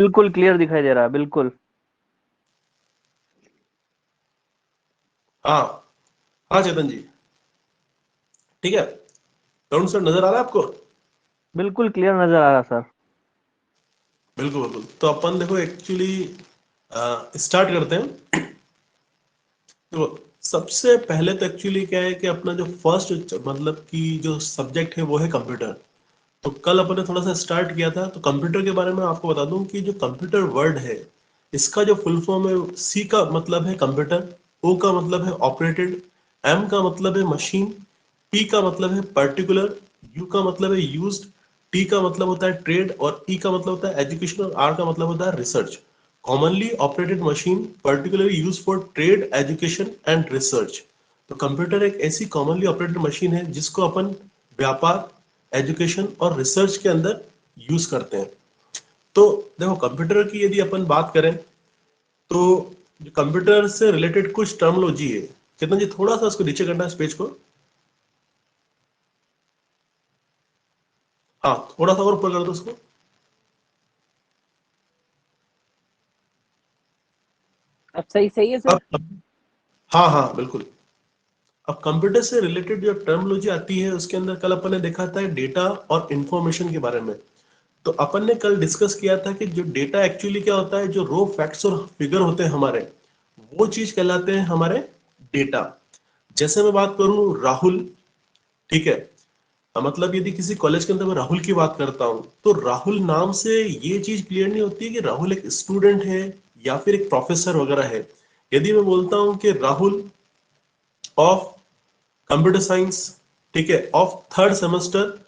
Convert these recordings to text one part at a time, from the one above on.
बिल्कुल क्लियर दिखाई दे रहा है, बिल्कुल। हाँ हाँ चेतन जी, ठीक है। तरुण सर नजर आ रहा है आपको? बिल्कुल क्लियर नजर आ रहा सर। बिल्कुल बिल्कुल। तो अपन देखो एक्चुअली स्टार्ट करते हैं। तो सबसे पहले तो एक्चुअली क्या है कि अपना जो फर्स्ट मतलब कि जो सब्जेक्ट है वो है कंप्यूटर। तो कल अपन ने थोड़ा सा स्टार्ट किया था, तो कंप्यूटर के बारे में आपको बता दूं कि जो कंप्यूटर वर्ड है इसका जो फुल फॉर्म है, सी का मतलब है कंप्यूटर, ओ का मतलब है ऑपरेटेड, एम का मतलब है मशीन, पी का मतलब है पर्टिकुलर, यू का मतलब है यूज्ड, टी का मतलब होता है ट्रेड और ई का मतलब होता है एजुकेशन और आर का मतलब होता है research. Commonly operated machine particularly use for trade education and research. तो कंप्यूटर एक ऐसी कॉमनली ऑपरेटेड मशीन है जिसको अपन व्यापार, एजुकेशन और रिसर्च के अंदर यूज करते हैं। तो देखो कंप्यूटर की यदि अपन बात करें तो कंप्यूटर से रिलेटेड कुछ टर्मोलॉजी है। चेतन जी थोड़ा सा उसको नीचे करना है इस पेज को। हाँ थोड़ा सा और ऊपर कर दो उसको। अब सही सही है सर। हाँ हाँ बिल्कुल। अब कंप्यूटर से रिलेटेड जो टर्मोलॉजी आती है उसके अंदर कल अपन ने देखा था डेटा और इंफॉर्मेशन के बारे में। तो अपन ने कल डिस्कस किया था कि जो डेटा एक्चुअली क्या होता है, जो रो फैक्ट्स और फिगर होते हैं हमारे, वो चीज कहलाते हैं हमारे डेटा। जैसे मैं बात करूं राहुल, ठीक है, मतलब यदि किसी कॉलेज के अंदर मैं राहुल की बात करता हूं तो राहुल नाम से ये चीज क्लियर नहीं होती है कि राहुल एक स्टूडेंट है या फिर एक प्रोफेसर वगैरह है। यदि मैं बोलता हूं कि राहुल ऑफ कंप्यूटर साइंस, ठीक है, of third semester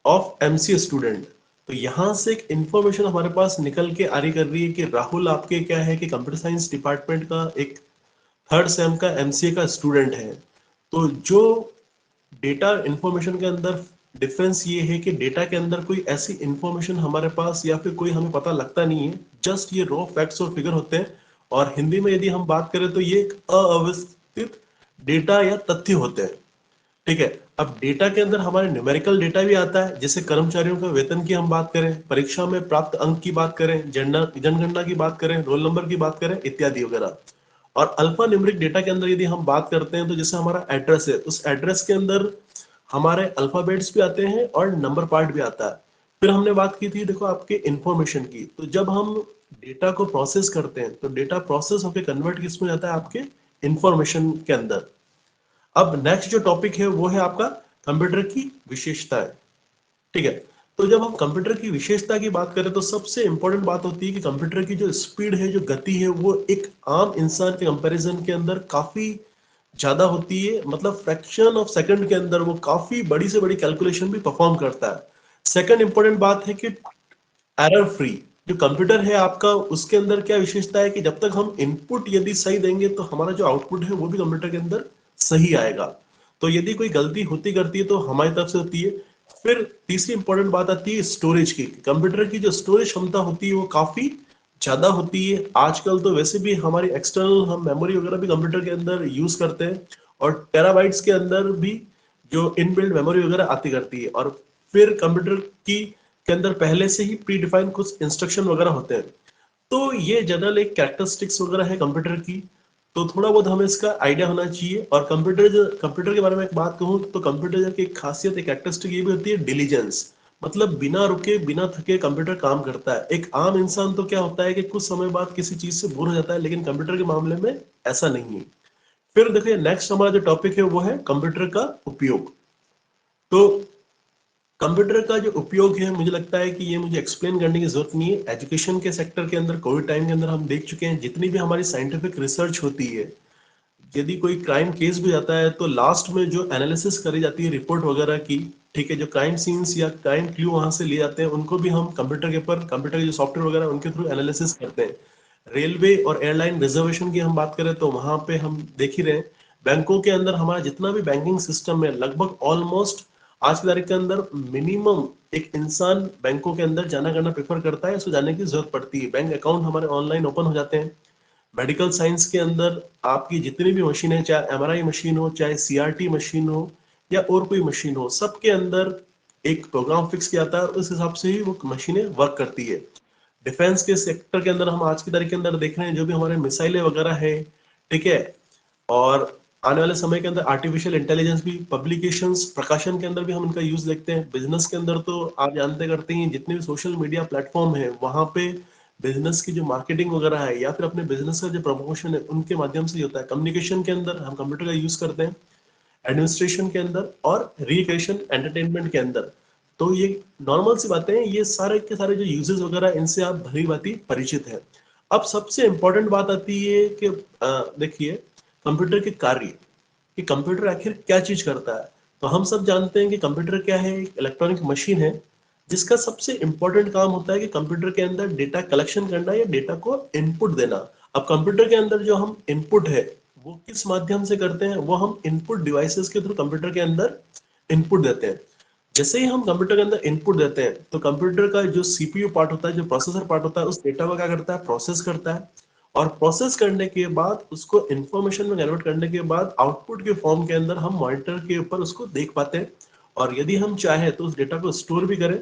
of MCA student, तो यहां से एक इंफॉर्मेशन हमारे पास निकल के आ रही कर रही है कि राहुल आपके क्या है कि कंप्यूटर साइंस डिपार्टमेंट का एक थर्ड सेम का एमसीए का स्टूडेंट है। तो जो डेटा इंफॉर्मेशन के अंदर डिफरेंस ये है कि डेटा के अंदर कोई ऐसी इंफॉर्मेशन हमारे पास या फिर कोई हमें पता लगता नहीं है, जस्ट ये रॉ फैक्ट्स और फिगर होते हैं। और हिंदी में यदि हम बात करें तो ये एक अव्यवस्थित डेटा या तथ्य होते हैं, ठीक है। अब डेटा के अंदर हमारे न्यूमेरिकल डेटा भी आता है, जैसे कर्मचारियों का वेतन की हम बात करें, परीक्षा में प्राप्त अंक की बात करें, जनगणना की बात करें, रोल नंबर की बात करें इत्यादि वगैरह। और अल्फा न्यूमेरिक डेटा के अंदर यदि हम बात करते हैं तो जैसे हमारा एड्रेस है, उस एड्रेस के अंदर हमारे अल्फाबेट्स भी आते हैं और नंबर पार्ट भी आता है। फिर हमने बात की थी देखो आपके इंफॉर्मेशन की, तो जब हम डेटा को प्रोसेस करते हैं तो डेटा प्रोसेस होकर कन्वर्ट किस में जाता है, आपके इंफॉर्मेशन के अंदर। अब नेक्स्ट जो टॉपिक है वो है आपका कंप्यूटर की विशेषताएं, ठीक है। तो जब हम कंप्यूटर की विशेषता की बात करें तो सबसे इंपॉर्टेंट बात होती है कि कंप्यूटर की जो स्पीड है, जो गति है, वो एक आम इंसान के कंपैरिजन के अंदर काफी ज्यादा होती है। मतलब फ्रैक्शन ऑफ सेकंड के अंदर वो काफी बड़ी से बड़ी कैलकुलेशन भी परफॉर्म करता है। सेकंड इंपॉर्टेंट बात है कि एरर फ्री जो कंप्यूटर है आपका, उसके अंदर क्या विशेषता है कि जब तक हम इनपुट यदि सही देंगे तो हमारा जो आउटपुट है वो भी कंप्यूटर के अंदर सही आएगा। तो यदि कोई गलती होती करती है तो हमारी तरफ से होती है। फिर तीसरी इंपॉर्टेंट बात आती है स्टोरेज की। कंप्यूटर की जो स्टोरेज क्षमता होती है वो काफी ज्यादा होती है। आजकल तो वैसे भी हमारी एक्सटर्नल हम मेमोरी वगैरह भी कंप्यूटर के अंदर यूज करते हैं, और टेराबाइट्स के अंदर भी जो इनबिल्ट मेमोरी वगैरह आती करती है। और फिर कंप्यूटर की के अंदर पहले से ही प्री डिफाइन कुछ इंस्ट्रक्शन वगैरह होते हैं। तो ये जनरल एक कैरेक्टरिस्टिक्स वगैरह है कंप्यूटर की। तो थोड़ा बहुत हमें इसका आइडिया होना चाहिए। और कंप्यूटर के बारे में एक बात कहूँ तो कंप्यूटर की एक खासियत, एक कैरेक्टरिस्टिक ये भी होती है डिलीजेंस। मतलब बिना रुके बिना थके कंप्यूटर काम करता है। एक आम इंसान तो क्या होता है कि कुछ समय बाद किसी चीज से बोर हो जाता है, लेकिन कंप्यूटर के मामले में ऐसा नहीं है। फिर देखिए नेक्स्ट हमारा जो टॉपिक है वो है कंप्यूटर का उपयोग। तो कंप्यूटर का जो उपयोग है, मुझे लगता है कि ये मुझे एक्सप्लेन करने की जरूरत नहीं है। एजुकेशन के सेक्टर के अंदर कोविड टाइम के अंदर हम देख चुके हैं, जितनी भी हमारी साइंटिफिक रिसर्च होती है, यदि कोई क्राइम केस भी जाता है तो लास्ट में जो एनालिसिस करी जाती है रिपोर्ट वगैरह की, ठीक है, जो क्राइम सीन्स या क्राइम क्लू वहां से लिए जाते हैं उनको भी हम कंप्यूटर के ऊपर, कंप्यूटर के जो सॉफ्टवेयर वगैरह उनके थ्रू एनालिसिस करते हैं। रेलवे और एयरलाइन रिजर्वेशन की हम बात करें तो वहां पे हम देख ही रहे हैं। बैंकों के अंदर हमारा जितना भी बैंकिंग सिस्टम है, लगभग ऑलमोस्ट आज की तारीख के अंदर मिनिमम एक इंसान बैंकों के अंदर जाना करना प्रेफर करता है, उसको जाने की जरूरत पड़ती है। बैंक अकाउंट हमारे ऑनलाइन ओपन हो जाते हैं। मेडिकल साइंस के अंदर आपकी जितनी भी मशीन है, चाहे एमआरआई मशीन हो, चाहे सीआरटी मशीन हो या और कोई मशीन हो, सबके अंदर एक प्रोग्राम फिक्स किया जाता है और उस हिसाब से ही वो मशीनें वर्क करती है। डिफेंस के सेक्टर के अंदर हम आज की तारीख के अंदर देख रहे हैं जो भी हमारे मिसाइलें वगैरह है, ठीक है, और आने वाले समय के अंदर आर्टिफिशियल इंटेलिजेंस भी, पब्लिकेशंस, प्रकाशन के अंदर भी हम इनका यूज देखते हैं। बिजनेस के अंदर तो आप जानते करते हैं जितने भी सोशल मीडिया प्लेटफॉर्म है वहां पे बिजनेस की जो मार्केटिंग वगैरह है या फिर अपने बिजनेस का जो प्रमोशन है उनके माध्यम से ही होता है। कम्युनिकेशन के अंदर हम कंप्यूटर का यूज करते हैं, एडमिनिस्ट्रेशन के अंदर और रिक्रिएशन एंटरटेनमेंट के अंदर। तो ये नॉर्मल सी बातें हैं, ये सारे के सारे जो यूजेस वगैरह इनसे आप भली भांति परिचित हैं। अब सबसे इंपॉर्टेंट बात आती है कि देखिए कंप्यूटर के कार्य, कि कंप्यूटर आखिर क्या चीज करता है। तो हम सब जानते हैं कि कंप्यूटर क्या है, एक इलेक्ट्रॉनिक मशीन है जिसका सबसे इंपॉर्टेंट काम होता है कि कंप्यूटर के अंदर डेटा कलेक्शन करना या डेटा को इनपुट देना। अब कंप्यूटर के अंदर जो हम इनपुट है वो किस माध्यम से करते हैं, वो हम इनपुट डिवाइसेस के थ्रू कंप्यूटर के अंदर इनपुट देते हैं। जैसे ही हम कंप्यूटर के अंदर इनपुट देते हैं तो कंप्यूटर का जो सीपीयू पार्ट होता है, जो प्रोसेसर पार्ट होता है, उस डेटा को क्या करता है, प्रोसेस करता है, और प्रोसेस करने के बाद उसको इंफॉर्मेशन में कन्वर्ट करने के बाद आउटपुट के फॉर्म के अंदर हम मॉनिटर के ऊपर उसको देख पाते हैं। और यदि हम चाहे तो उस डेटा को स्टोर भी करें।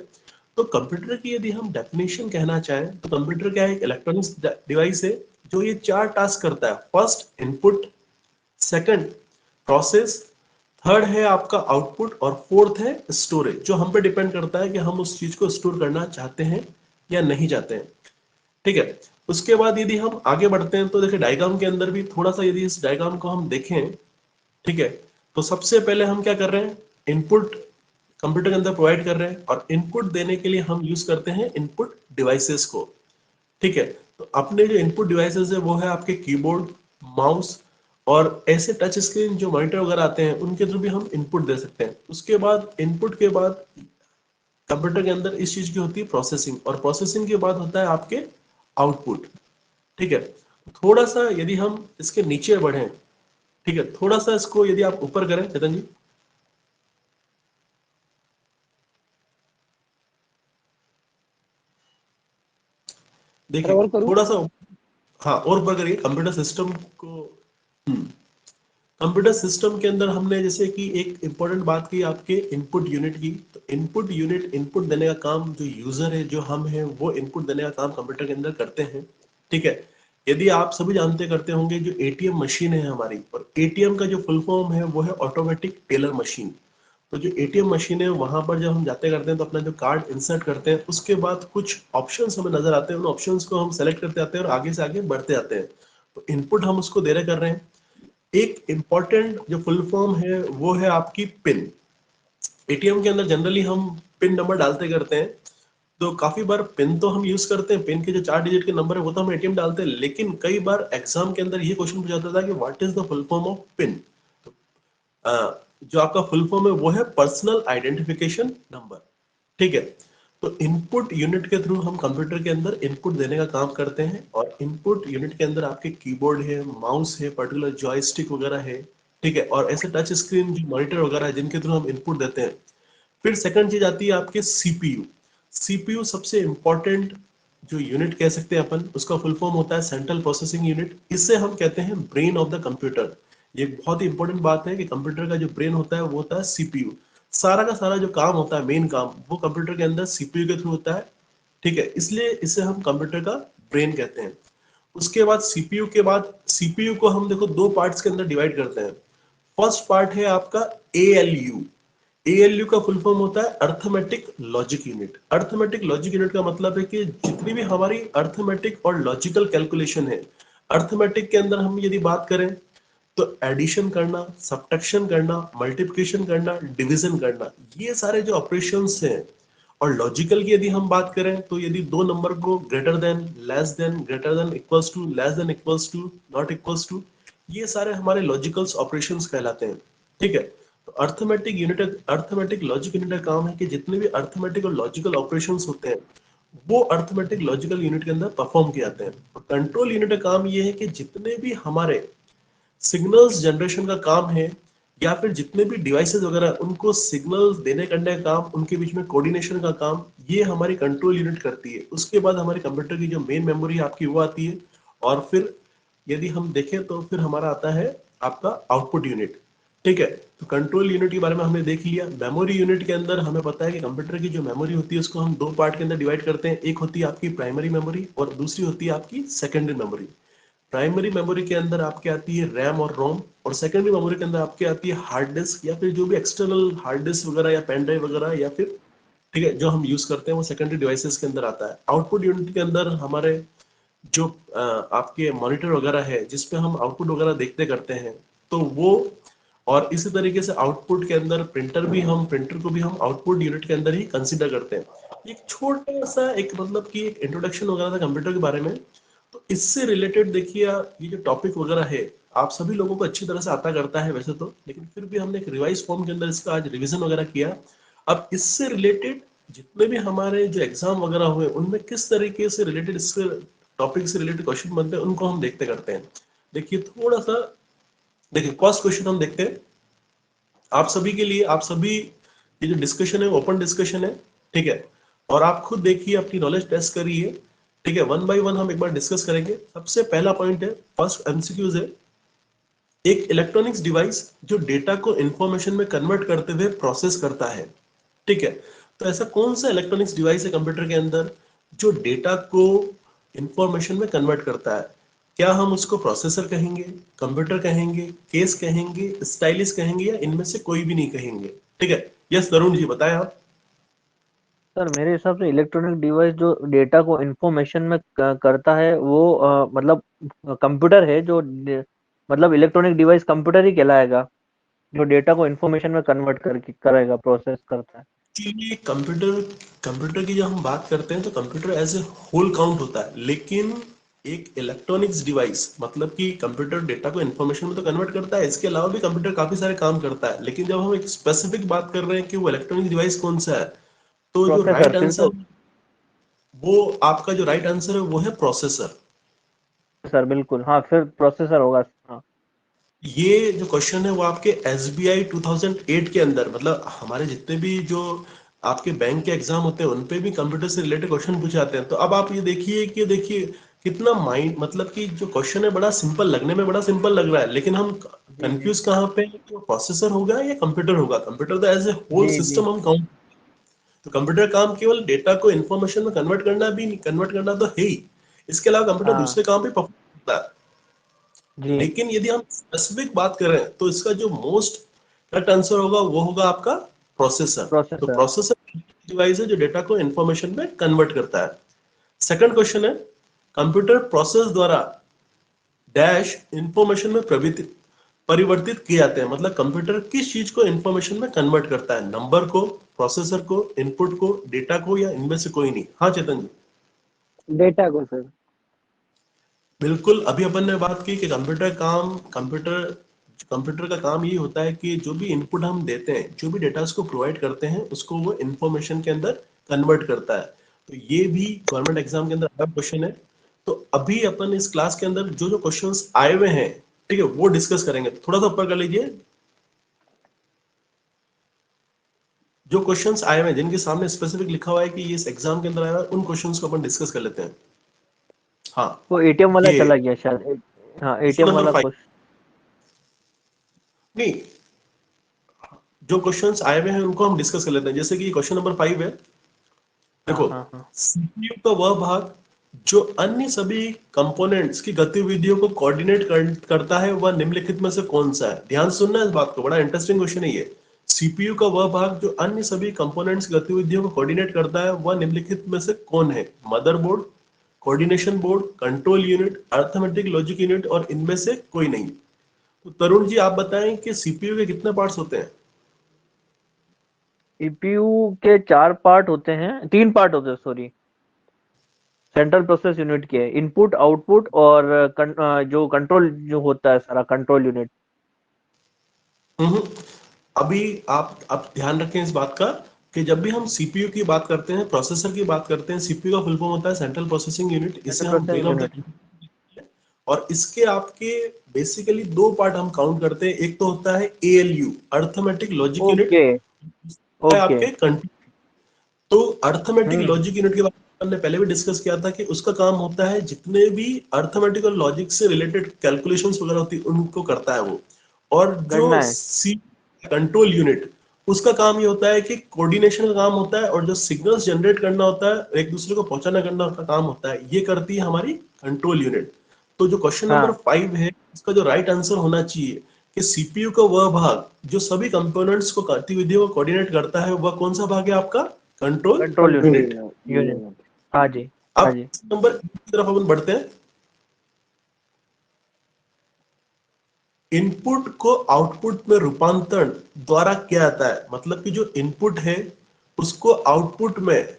तो कंप्यूटर की यदि हम डेफिनेशन कहना चाहें तो कंप्यूटर क्या है, एक इलेक्ट्रॉनिक्स डिवाइस है जो ये 4 टास्क करता है। First input, second process, third है आपका आउटपुट, और फोर्थ है स्टोरेज, जो हम पे डिपेंड करता है कि हम उस चीज को स्टोर करना चाहते हैं या नहीं चाहते हैं। ठीक है, उसके बाद यदि हम आगे बढ़ते हैं तो देखिए डायग्राम के अंदर भी थोड़ा सा यदि इस डायग्राम को हम देखें, ठीक है, तो सबसे पहले हम क्या कर रहे हैं, इनपुट कंप्यूटर के अंदर प्रोवाइड कर रहे हैं और इनपुट देने के लिए हम यूज करते हैं इनपुट डिवाइसेस को। ठीक है, तो अपने जो इनपुट डिवाइसेस है वो है आपके कीबोर्ड, माउस और ऐसे टच स्क्रीन जो मॉनिटर वगैरह आते हैं उनके थ्रू भी हम इनपुट दे सकते हैं। उसके बाद इनपुट के बाद कंप्यूटर के अंदर इस चीज की होती है प्रोसेसिंग, और प्रोसेसिंग के बाद होता है आपके आउटपुट। ठीक है, थोड़ा सा यदि हम इसके नीचे बढ़े, ठीक है, थोड़ा सा इसको यदि आप ऊपर करें चेतन जी, सर देखिए और करूँ? थोड़ा सा, हाँ और ऊपर करिए कंप्यूटर सिस्टम को। कंप्यूटर सिस्टम के अंदर हमने जैसे कि एक इंपॉर्टेंट बात की आपके इनपुट यूनिट की। तो इनपुट यूनिट इनपुट देने का काम, जो यूजर है जो हम हैं वो इनपुट देने का काम कंप्यूटर के अंदर करते हैं। ठीक है, यदि आप सभी जानते करते होंगे जो एटीएम मशीन है हमारी, और एटीएम का जो फुल फॉर्म है वो है ऑटोमेटिक टेलर मशीन। तो जो एटीएम मशीन है वहां पर जब हम जाते करते हैं तो अपना जो कार्ड इंसर्ट करते हैं, उसके बाद कुछ ऑप्शंस हमें नजर आते हैं, उन ऑप्शंस को हम सेलेक्ट करते आते हैं और आगे से आगे बढ़ते आते हैं। तो इनपुट हम उसको दे रहे कर रहे हैं। एक इंपॉर्टेंट जो फुल फॉर्म है वो है आपकी पिन। एटीएम के अंदर जनरली हम पिन नंबर डालते करते हैं, तो काफी बार पिन तो हम यूज करते हैं, पिन के जो 4 डिजिट के नंबर है वो तो हम एटीएम डालते हैं, लेकिन कई बार एग्जाम के अंदर ये क्वेश्चन पूछा जाता था कि what is the full form of pin. जो आपका फुल फॉर्म है वो है पर्सनल आइडेंटिफिकेशन नंबर। ठीक है, तो इनपुट यूनिट के थ्रू हम कंप्यूटर के अंदर इनपुट देने का काम करते हैं, और इनपुट यूनिट के अंदर आपके कीबोर्ड है, माउस है, पर्टिकुलर जॉयस्टिक वगैरह है। ठीक है, और ऐसे टच स्क्रीन जो मॉनिटर वगैरह है जिनके थ्रू हम इनपुट देते हैं। फिर सेकंड चीज आती है आपके सीपीयू। सीपीयू सबसे इंपॉर्टेंट जो यूनिट कह सकते हैं अपन, उसका फुल फॉर्म होता है सेंट्रल प्रोसेसिंग यूनिट। इससे हम कहते हैं ब्रेन ऑफ द कंप्यूटर। ये बहुत ही इंपॉर्टेंट बात है कि कंप्यूटर का जो ब्रेन होता है वो होता है सीपीयू। सारा का सारा जो काम होता है, मेन काम, वो कंप्यूटर के अंदर सीपीयू के थ्रू होता है। ठीक है, इसलिए इसे हम कंप्यूटर का ब्रेन कहते हैं। उसके बाद सीपीयू के बाद, सीपीयू को हम देखो दो पार्ट्स के अंदर डिवाइड करते हैं। फर्स्ट पार्ट है आपका एएलयू। एएलयू का फुल फॉर्म होता है arithmetic logic unit. Arithmetic logic unit का मतलब है कि जितनी भी हमारी अर्थमेटिक और लॉजिकल कैलकुलेशन है, अर्थमेटिक के अंदर हम यदि बात करें तो एडिशन करना, सब्ट्रैक्शन करना, मल्टीप्लिकेशन करना, डिवीजन करना, ये सारे जो ऑपरेशंस हैं। और लॉजिकल की यदि हम बात करें तो यदि दो नंबर को greater than, less than, greater than, equals to, less than, equals to, not equals to, ये सारे हमारे लॉजिकल्स ऑपरेशंस कहलाते हैं। ठीक है, तो arithmetic unit, arithmetic logic unit का काम है कि जितने भी अर्थमेटिक और लॉजिकल ऑपरेशंस होते हैं वो अर्थमेटिक लॉजिकल यूनिट के अंदर परफॉर्म किए जाते हैं। कंट्रोल यूनिट का काम ये है कि जितने भी हमारे सिग्नल्स जनरेशन का काम है, या फिर जितने भी डिवाइसेस वगैरह उनको सिग्नल्स देने करने का काम, उनके बीच में कोऑर्डिनेशन का काम, ये हमारी कंट्रोल यूनिट करती है। उसके बाद हमारे कंप्यूटर की जो मेन मेमोरी आपकी वो आती है, और फिर यदि हम देखें तो फिर हमारा आता है आपका आउटपुट यूनिट। ठीक है। तो कंट्रोल यूनिट के बारे में हमने देख लिया। मेमोरी यूनिट के अंदर हमें पता है कि कंप्यूटर की जो मेमोरी होती है उसको हम दो पार्ट के अंदर डिवाइड करते हैं। एक होती है आपकी प्राइमरी मेमोरी और दूसरी होती है आपकी सेकेंडरी मेमोरी। प्राइमरी मेमोरी के अंदर आपके आती है रैम और रोम, और सेकेंडरी मेमोरी के अंदर आपके आती है हार्ड डिस्क या फिर जो भी एक्सटर्नल हार्ड डिस्क वगैरह या पेन ड्राइव वगैरह, या फिर ठीक है जो हम यूज करते हैं वो सेकेंडरी डिवाइसेस के अंदर आता है। आउटपुट यूनिट के अंदर हमारे जो आपके मॉनिटर वगैरह है जिसपे हम आउटपुट वगैरह देखते करते हैं, तो वो, और इसी तरीके से आउटपुट के अंदर प्रिंटर को भी हम आउटपुट यूनिट के अंदर ही कंसीडर करते हैं। एक छोटा सा एक मतलब कि एक इंट्रोडक्शन वगैरह था कंप्यूटर के बारे में। तो इससे रिलेटेड देखिए ये जो टॉपिक वगैरह है आप सभी लोगों को अच्छी तरह से आता करता है वैसे तो, लेकिन फिर भी हमने एक रिवाइज फॉर्म के अंदर इसका आज रिवीजन वगैरह किया। अब इससे रिलेटेड जितने भी हमारे जो एग्जाम वगैरह हुए उनमें किस तरीके से रिलेटेड इससे टॉपिक से रिलेटेड क्वेश्चन बनते हैं उनको हम देखते करते हैं। देखिए थोड़ा सा, देखिए फर्स्ट क्वेश्चन हम देखते हैं आप सभी के लिए। आप सभी ये जो डिस्कशन है ओपन डिस्कशन है, ठीक है, और आप खुद देखिए अपनी नॉलेज टेस्ट करिए, ठीक है। वन बाय वन हम एक बार डिस्कस करेंगे। सबसे पहला पॉइंट है, फर्स्ट एमसीक्यूज है, एक इलेक्ट्रॉनिक्स डिवाइस जो डेटा को इंफॉर्मेशन में कन्वर्ट करते हुए प्रोसेस करता है, ठीक है। तो ऐसा कौन सा इलेक्ट्रॉनिक्स डिवाइस है कंप्यूटर के अंदर जो डेटा को इंफॉर्मेशन में कन्वर्ट करता है? क्या हम उसको प्रोसेसर कहेंगे, कंप्यूटर कहेंगे, केस कहेंगे, स्टाइलिस कहेंगे, या इनमें से कोई भी नहीं कहेंगे? ठीक है, यस तरुण जी बताएं आप। सर मेरे हिसाब से इलेक्ट्रॉनिक डिवाइस जो डेटा को इंफॉर्मेशन में करता है वो मतलब कंप्यूटर है जो मतलब इलेक्ट्रॉनिक डिवाइस कंप्यूटर ही कहलाएगा जो डेटा को इंफॉर्मेशन में कन्वर्ट करके करेगा, प्रोसेस करता है। एक्चुअली कंप्यूटर कंप्यूटर की जब हम बात करते हैं तो computer as a whole count होता है, लेकिन एक इलेक्ट्रॉनिक्स डिवाइस मतलब कि कंप्यूटर डेटा को इंफॉर्मेशन में तो कन्वर्ट करता है, इसके अलावा भी कंप्यूटर काफी सारे काम करता है। लेकिन जब हम एक स्पेसिफिक बात कर रहे हैं कि वो इलेक्ट्रॉनिक डिवाइस कौन सा है, तो जो प्रोसेसर राइट फिर आंसर, तो वो आपका जो राइट आंसर है वो है प्रोसेसर। सर बिल्कुल, हाँ फिर प्रोसेसर होगा। हाँ ये जो क्वेश्चन है वो आपके SBI 2008 के अंदर, मतलब हमारे जितने भी जो आपके बैंक के एग्जाम होते हैं उनपे भी कंप्यूटर से रिलेटेड क्वेश्चन पूछे जाते हैं। तो अब आप ये देखिए कि देखिए कितना माइंड, मतलब कि जो क्वेश्चन है बड़ा सिंपल लगने में बड़ा सिंपल लग रहा है, लेकिन हम जी जी कंफ्यूज कहाँ पे हैं कि वो प्रोसेसर होगा या कंप्यूटर होगा। कंप्यूटर तो एज ए होल जी जी सिस्टम हम काउंट, तो कंप्यूटर काम केवल डेटा को इंफॉर्मेशन में कन्वर्ट करना, भी कन्वर्ट करना तो है ही, इसके अलावा कंप्यूटर हाँ दूसरे काम भी परफॉर्म करता है। जी लेकिन यदि हम स्पेसिफिक बात करें तो इसका जो मोस्ट करेक्ट आंसर होगा वो होगा आपका प्रोसेसर। तो प्रोसेसर। प्रोसेसर डिवाइस है जो डेटा को इंफॉर्मेशन में कन्वर्ट करता है। सेकंड क्वेश्चन है, कंप्यूटर प्रोसेस द्वारा डैश इंफॉर्मेशन में परिवर्तित किए जाते हैं, मतलब कंप्यूटर किस चीज को इंफॉर्मेशन में कन्वर्ट करता है? नंबर को, प्रोसेसर को, इनपुट को, डेटा को, या इनमें से कोई नहीं? हाँ चेतन जी। डेटा को सर। बिल्कुल, अभी अपन ने बात की कि कंप्यूटर का काम ये होता है कि जो भी इनपुट हम देते हैं, जो भी डेटा उसको प्रोवाइड करते हैं, उसको वो इंफॉर्मेशन के अंदर कन्वर्ट करता है। तो ये भी गवर्नमेंट एग्जाम के अंदर आया क्वेश्चन है। तो अभी अपन इस क्लास के अंदर जो जो क्वेश्चंस आए हुए हैं, ठीक है, वो डिस्कस करेंगे। थोड़ा सा ऊपर कर लीजिए। जो क्वेश्चंस आए हुए हैं जिनके सामने स्पेसिफिक लिखा हुआ है कि ये इस एग्जाम के अंदर आया हुआ है, उन क्वेश्चंस को अपन डिस्कस कर लेते हैं। हाँ, वो एटीएम वाला ये चला गया शायद। हाँ क्वेश्चन एटीएम नंबर वाला 5, क्वेश्चन। नहीं, जो क्वेश्चंस आए हुए हैं उनको हम डिस्कस कर लेते हैं। जैसे कि क्वेश्चन नंबर 5 है, हाँ देखो, हाँ हाँ सीपीयू का वह भाग जो अन्य सभी कंपोनेंट्स की गतिविधियों को कोऑर्डिनेट करता है वह निम्नलिखित में से कौन सा है? ध्यान से सुनना इस बात को, बड़ा इंटरेस्टिंग क्वेश्चन है ये। सीपीयू का वह भाग जो अन्य सभी कंपोनेंट्स की गतिविधियों को कोऑर्डिनेट करता है वह निम्नलिखित में से कौन है? Motherboard, coordination board, control unit, arithmetic logic unit, और इनमें से कोई नहीं। तो तरुण जी आप बताएं कि सीपीयू के कितने पार्ट्स होते हैं? सीपीयू के 4 पार्ट होते हैं, 3 पार्ट होते हैं सॉरी। सेंट्रल प्रोसेस यूनिट के इनपुट आउटपुट और जो कंट्रोल जो होता है सारा कंट्रोल यूनिट। हम्म। अभी आप ध्यान रखें इस बात का कि जब भी हम सीपीयू की बात करते हैं, प्रोसेसर की बात करते हैं, सीपीयू का फुल फॉर्म होता है सेंट्रल प्रोसेसिंग यूनिट, इसे सेंट्रल हम process brain of the, unit. और इसके आपके बेसिकली दो पार्ट हम काउंट करते हैं। एक तो होता है ALU, arithmetic logic unit, okay है ओके। आपके कंट्रोल। तो अर्थमेटिक हम्म। लॉजिक यूनिट के बारे में हमने पहले भी डिस्कस किया था कि उसका काम होता है जितने भी अर्थमेटिक और लॉजिक से रिलेटेड कैलकुलेशंस वगैरह होती है उनको करता है वो। और जो गणना है। सी कंट्रोल यूनिट, उसका काम ये होता है कि कोऑर्डिनेशन का काम होता है, और जो सिग्नल्स जनरेट करना होता है एक दूसरे को पहुंचाना करना का काम होता है, ये करती है हमारी कंट्रोल यूनिट। तो जो क्वेश्चन नंबर हाँ 5 है, इसका जो राइट आंसर होना चाहिए कि सीपीयू का वह भाग जो सभी कंपोनेंट्स को गतिविधियों को कोऑर्डिनेट करता है, वह कौन सा भाग है आपका? Control control unit. यूनिट। हाँ जी। हाँ अब जी। नंबर की तरफ अपन बढ़ते हैं। इनपुट को आउटपुट में रूपांतरण द्वारा किया जाता है, मतलब कि जो इनपुट है उसको आउटपुट में,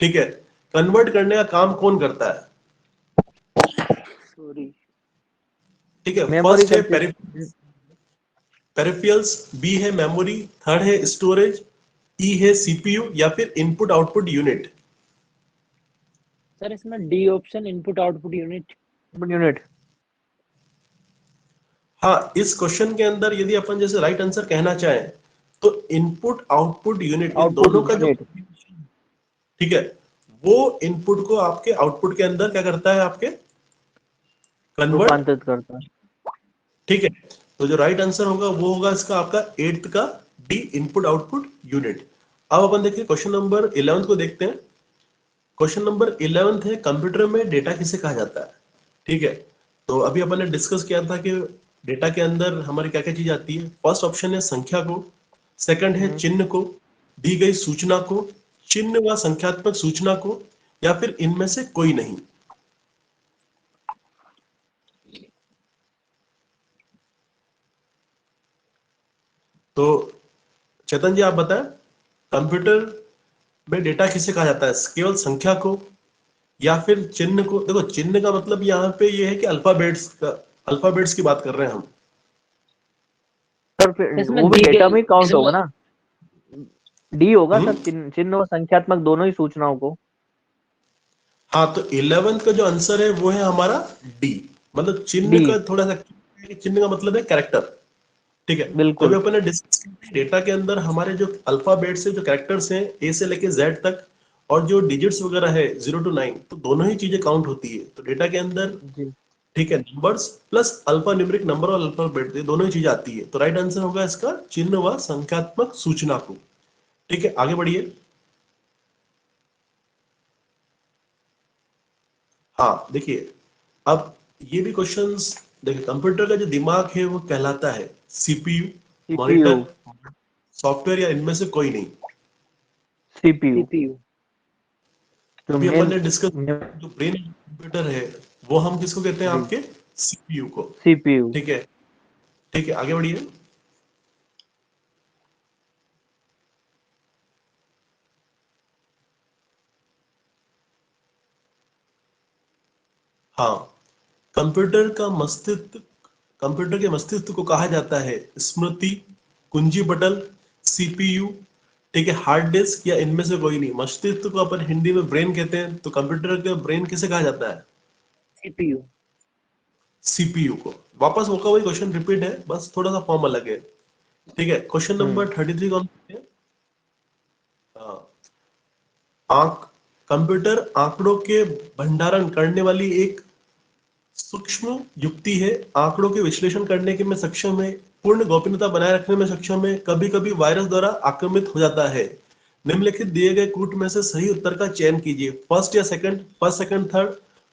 ठीक है, कन्वर्ट करने का काम कौन करता है? सॉरी, ठीक है, मेमोरी फर्स्ट है करती। पेरिफेरल्स, बी है मेमोरी, थर्ड है स्टोरेज, ई है सीपीयू, या फिर इनपुट आउटपुट यूनिट। सर इसमें D option input output unit. Unit. हाँ, इस क्वेश्चन के अंदर यदि अपन जैसे राइट आंसर कहना चाहें तो इनपुट आउटपुट यूनिट, इन आउटपुट दोनों का जो, यूनिट ठीक है, वो इनपुट को आपके आउटपुट के अंदर क्या करता है? आपके कन्वर्ट। रूपांतरित करता है। ठीक है, तो जो राइट आंसर होगा वो होगा इसका आपका 8th का डी, इनपुट आउटपुट यूनिट। अब अपन देखिए क्वेश्चन नंबर 11 को देखते हैं। क्वेश्चन नंबर 11 है, कंप्यूटर में डेटा किसे कहा जाता है? ठीक है, तो अभी अपन ने डिस्कस किया था कि डेटा के अंदर हमारी क्या क्या चीज आती है। फर्स्ट ऑप्शन है संख्या को, सेकंड है चिन्ह को, दी गई सूचना को, चिन्ह व संख्यात्मक सूचना को, या फिर इनमें से कोई नहीं। तो चेतन जी आप बताएं, कंप्यूटर में डेटा किसे कहा जाता है? केवल संख्या को या फिर चिन्ह को? देखो, चिन्ह का मतलब यहाँ पे ये है कि अल्फाबेट्स की बात कर रहे हैं हम। सर फिर इसमें वो भी दी डेटा गई में काउंट होगा इसमें ना। डी होगा हम्म। सर, चिन्ह और संख्यात्मक दोनों ही सूचनाओं को। हाँ, तो 11th का जो आंसर है वो है हमारा डी, मतलब चिन्ह डी। का थोड़ा सा, चिन्ह का मतलब है कैरेक्टर। ठीक है, तो अभी बिल्कुल। अपन ने डिस्कस किया डेटा के अंदर हमारे जो अल्फाबेट्स है, जो कैरेक्टर्स हैं ए से लेके जेड तक, और जो डिजिट्स वगैरह है 0 to 9, तो दोनों ही चीजें काउंट होती है तो डेटा के अंदर। जी। ठीक है, numbers plus alpha numeric number और अल्फाबेट, ये दोनों ही चीजें आती है। तो राइट आंसर होगा इसका चिन्ह व संख्यात्मक सूचना को। ठीक है, आगे बढ़िए। हाँ देखिए, अब ये भी क्वेश्चंस देखिए, कंप्यूटर का जो दिमाग है वो कहलाता है सीपीयू, सीपीयू। मॉनिटर, सॉफ्टवेयर, या इनमें से कोई नहीं। सीपीयू। सीपीयू। जो अभी अपन मेन। ने डिस्कस, जो ब्रेन कंप्यूटर है वो हम किसको कहते हैं? जी। आपके सीपीयू को। सीपीयू। ठीक है, ठीक है, आगे बढ़िए। हाँ, कंप्यूटर का मस्तिष्क, कंप्यूटर के मस्तिष्क को कहा जाता है स्मृति, कुंजी पटल, सीपीयू, ठीक है, हार्ड डिस्क, या इनमें से कोई नहीं। मस्तिष्क को अपन हिंदी में ब्रेन कहते हैं, तो कंप्यूटर का ब्रेन किसे कहा जाता है? सीपीयू। सीपीयू को। वापस वो का वही क्वेश्चन रिपीट है, बस थोड़ा सा फॉर्म अलग है। ठीक है, क्वेश्चन हम्म। नंबर 33 कौन सा है? हाँ, आंक कंप्यूटर आंकड़ों के भंडारण करने वाली एक सूक्ष्म युक्ति है। आंकड़ों के विश्लेषण करने के में सक्षम है, पूर्ण गोपनीयता बनाए रखने में सक्षम है, कभी कभी वायरस द्वारा आक्रमित हो जाता है। निम्नलिखित दिए गए कूट में से सही उत्तर का चयन कीजिए। फर्स्ट या second, first second third,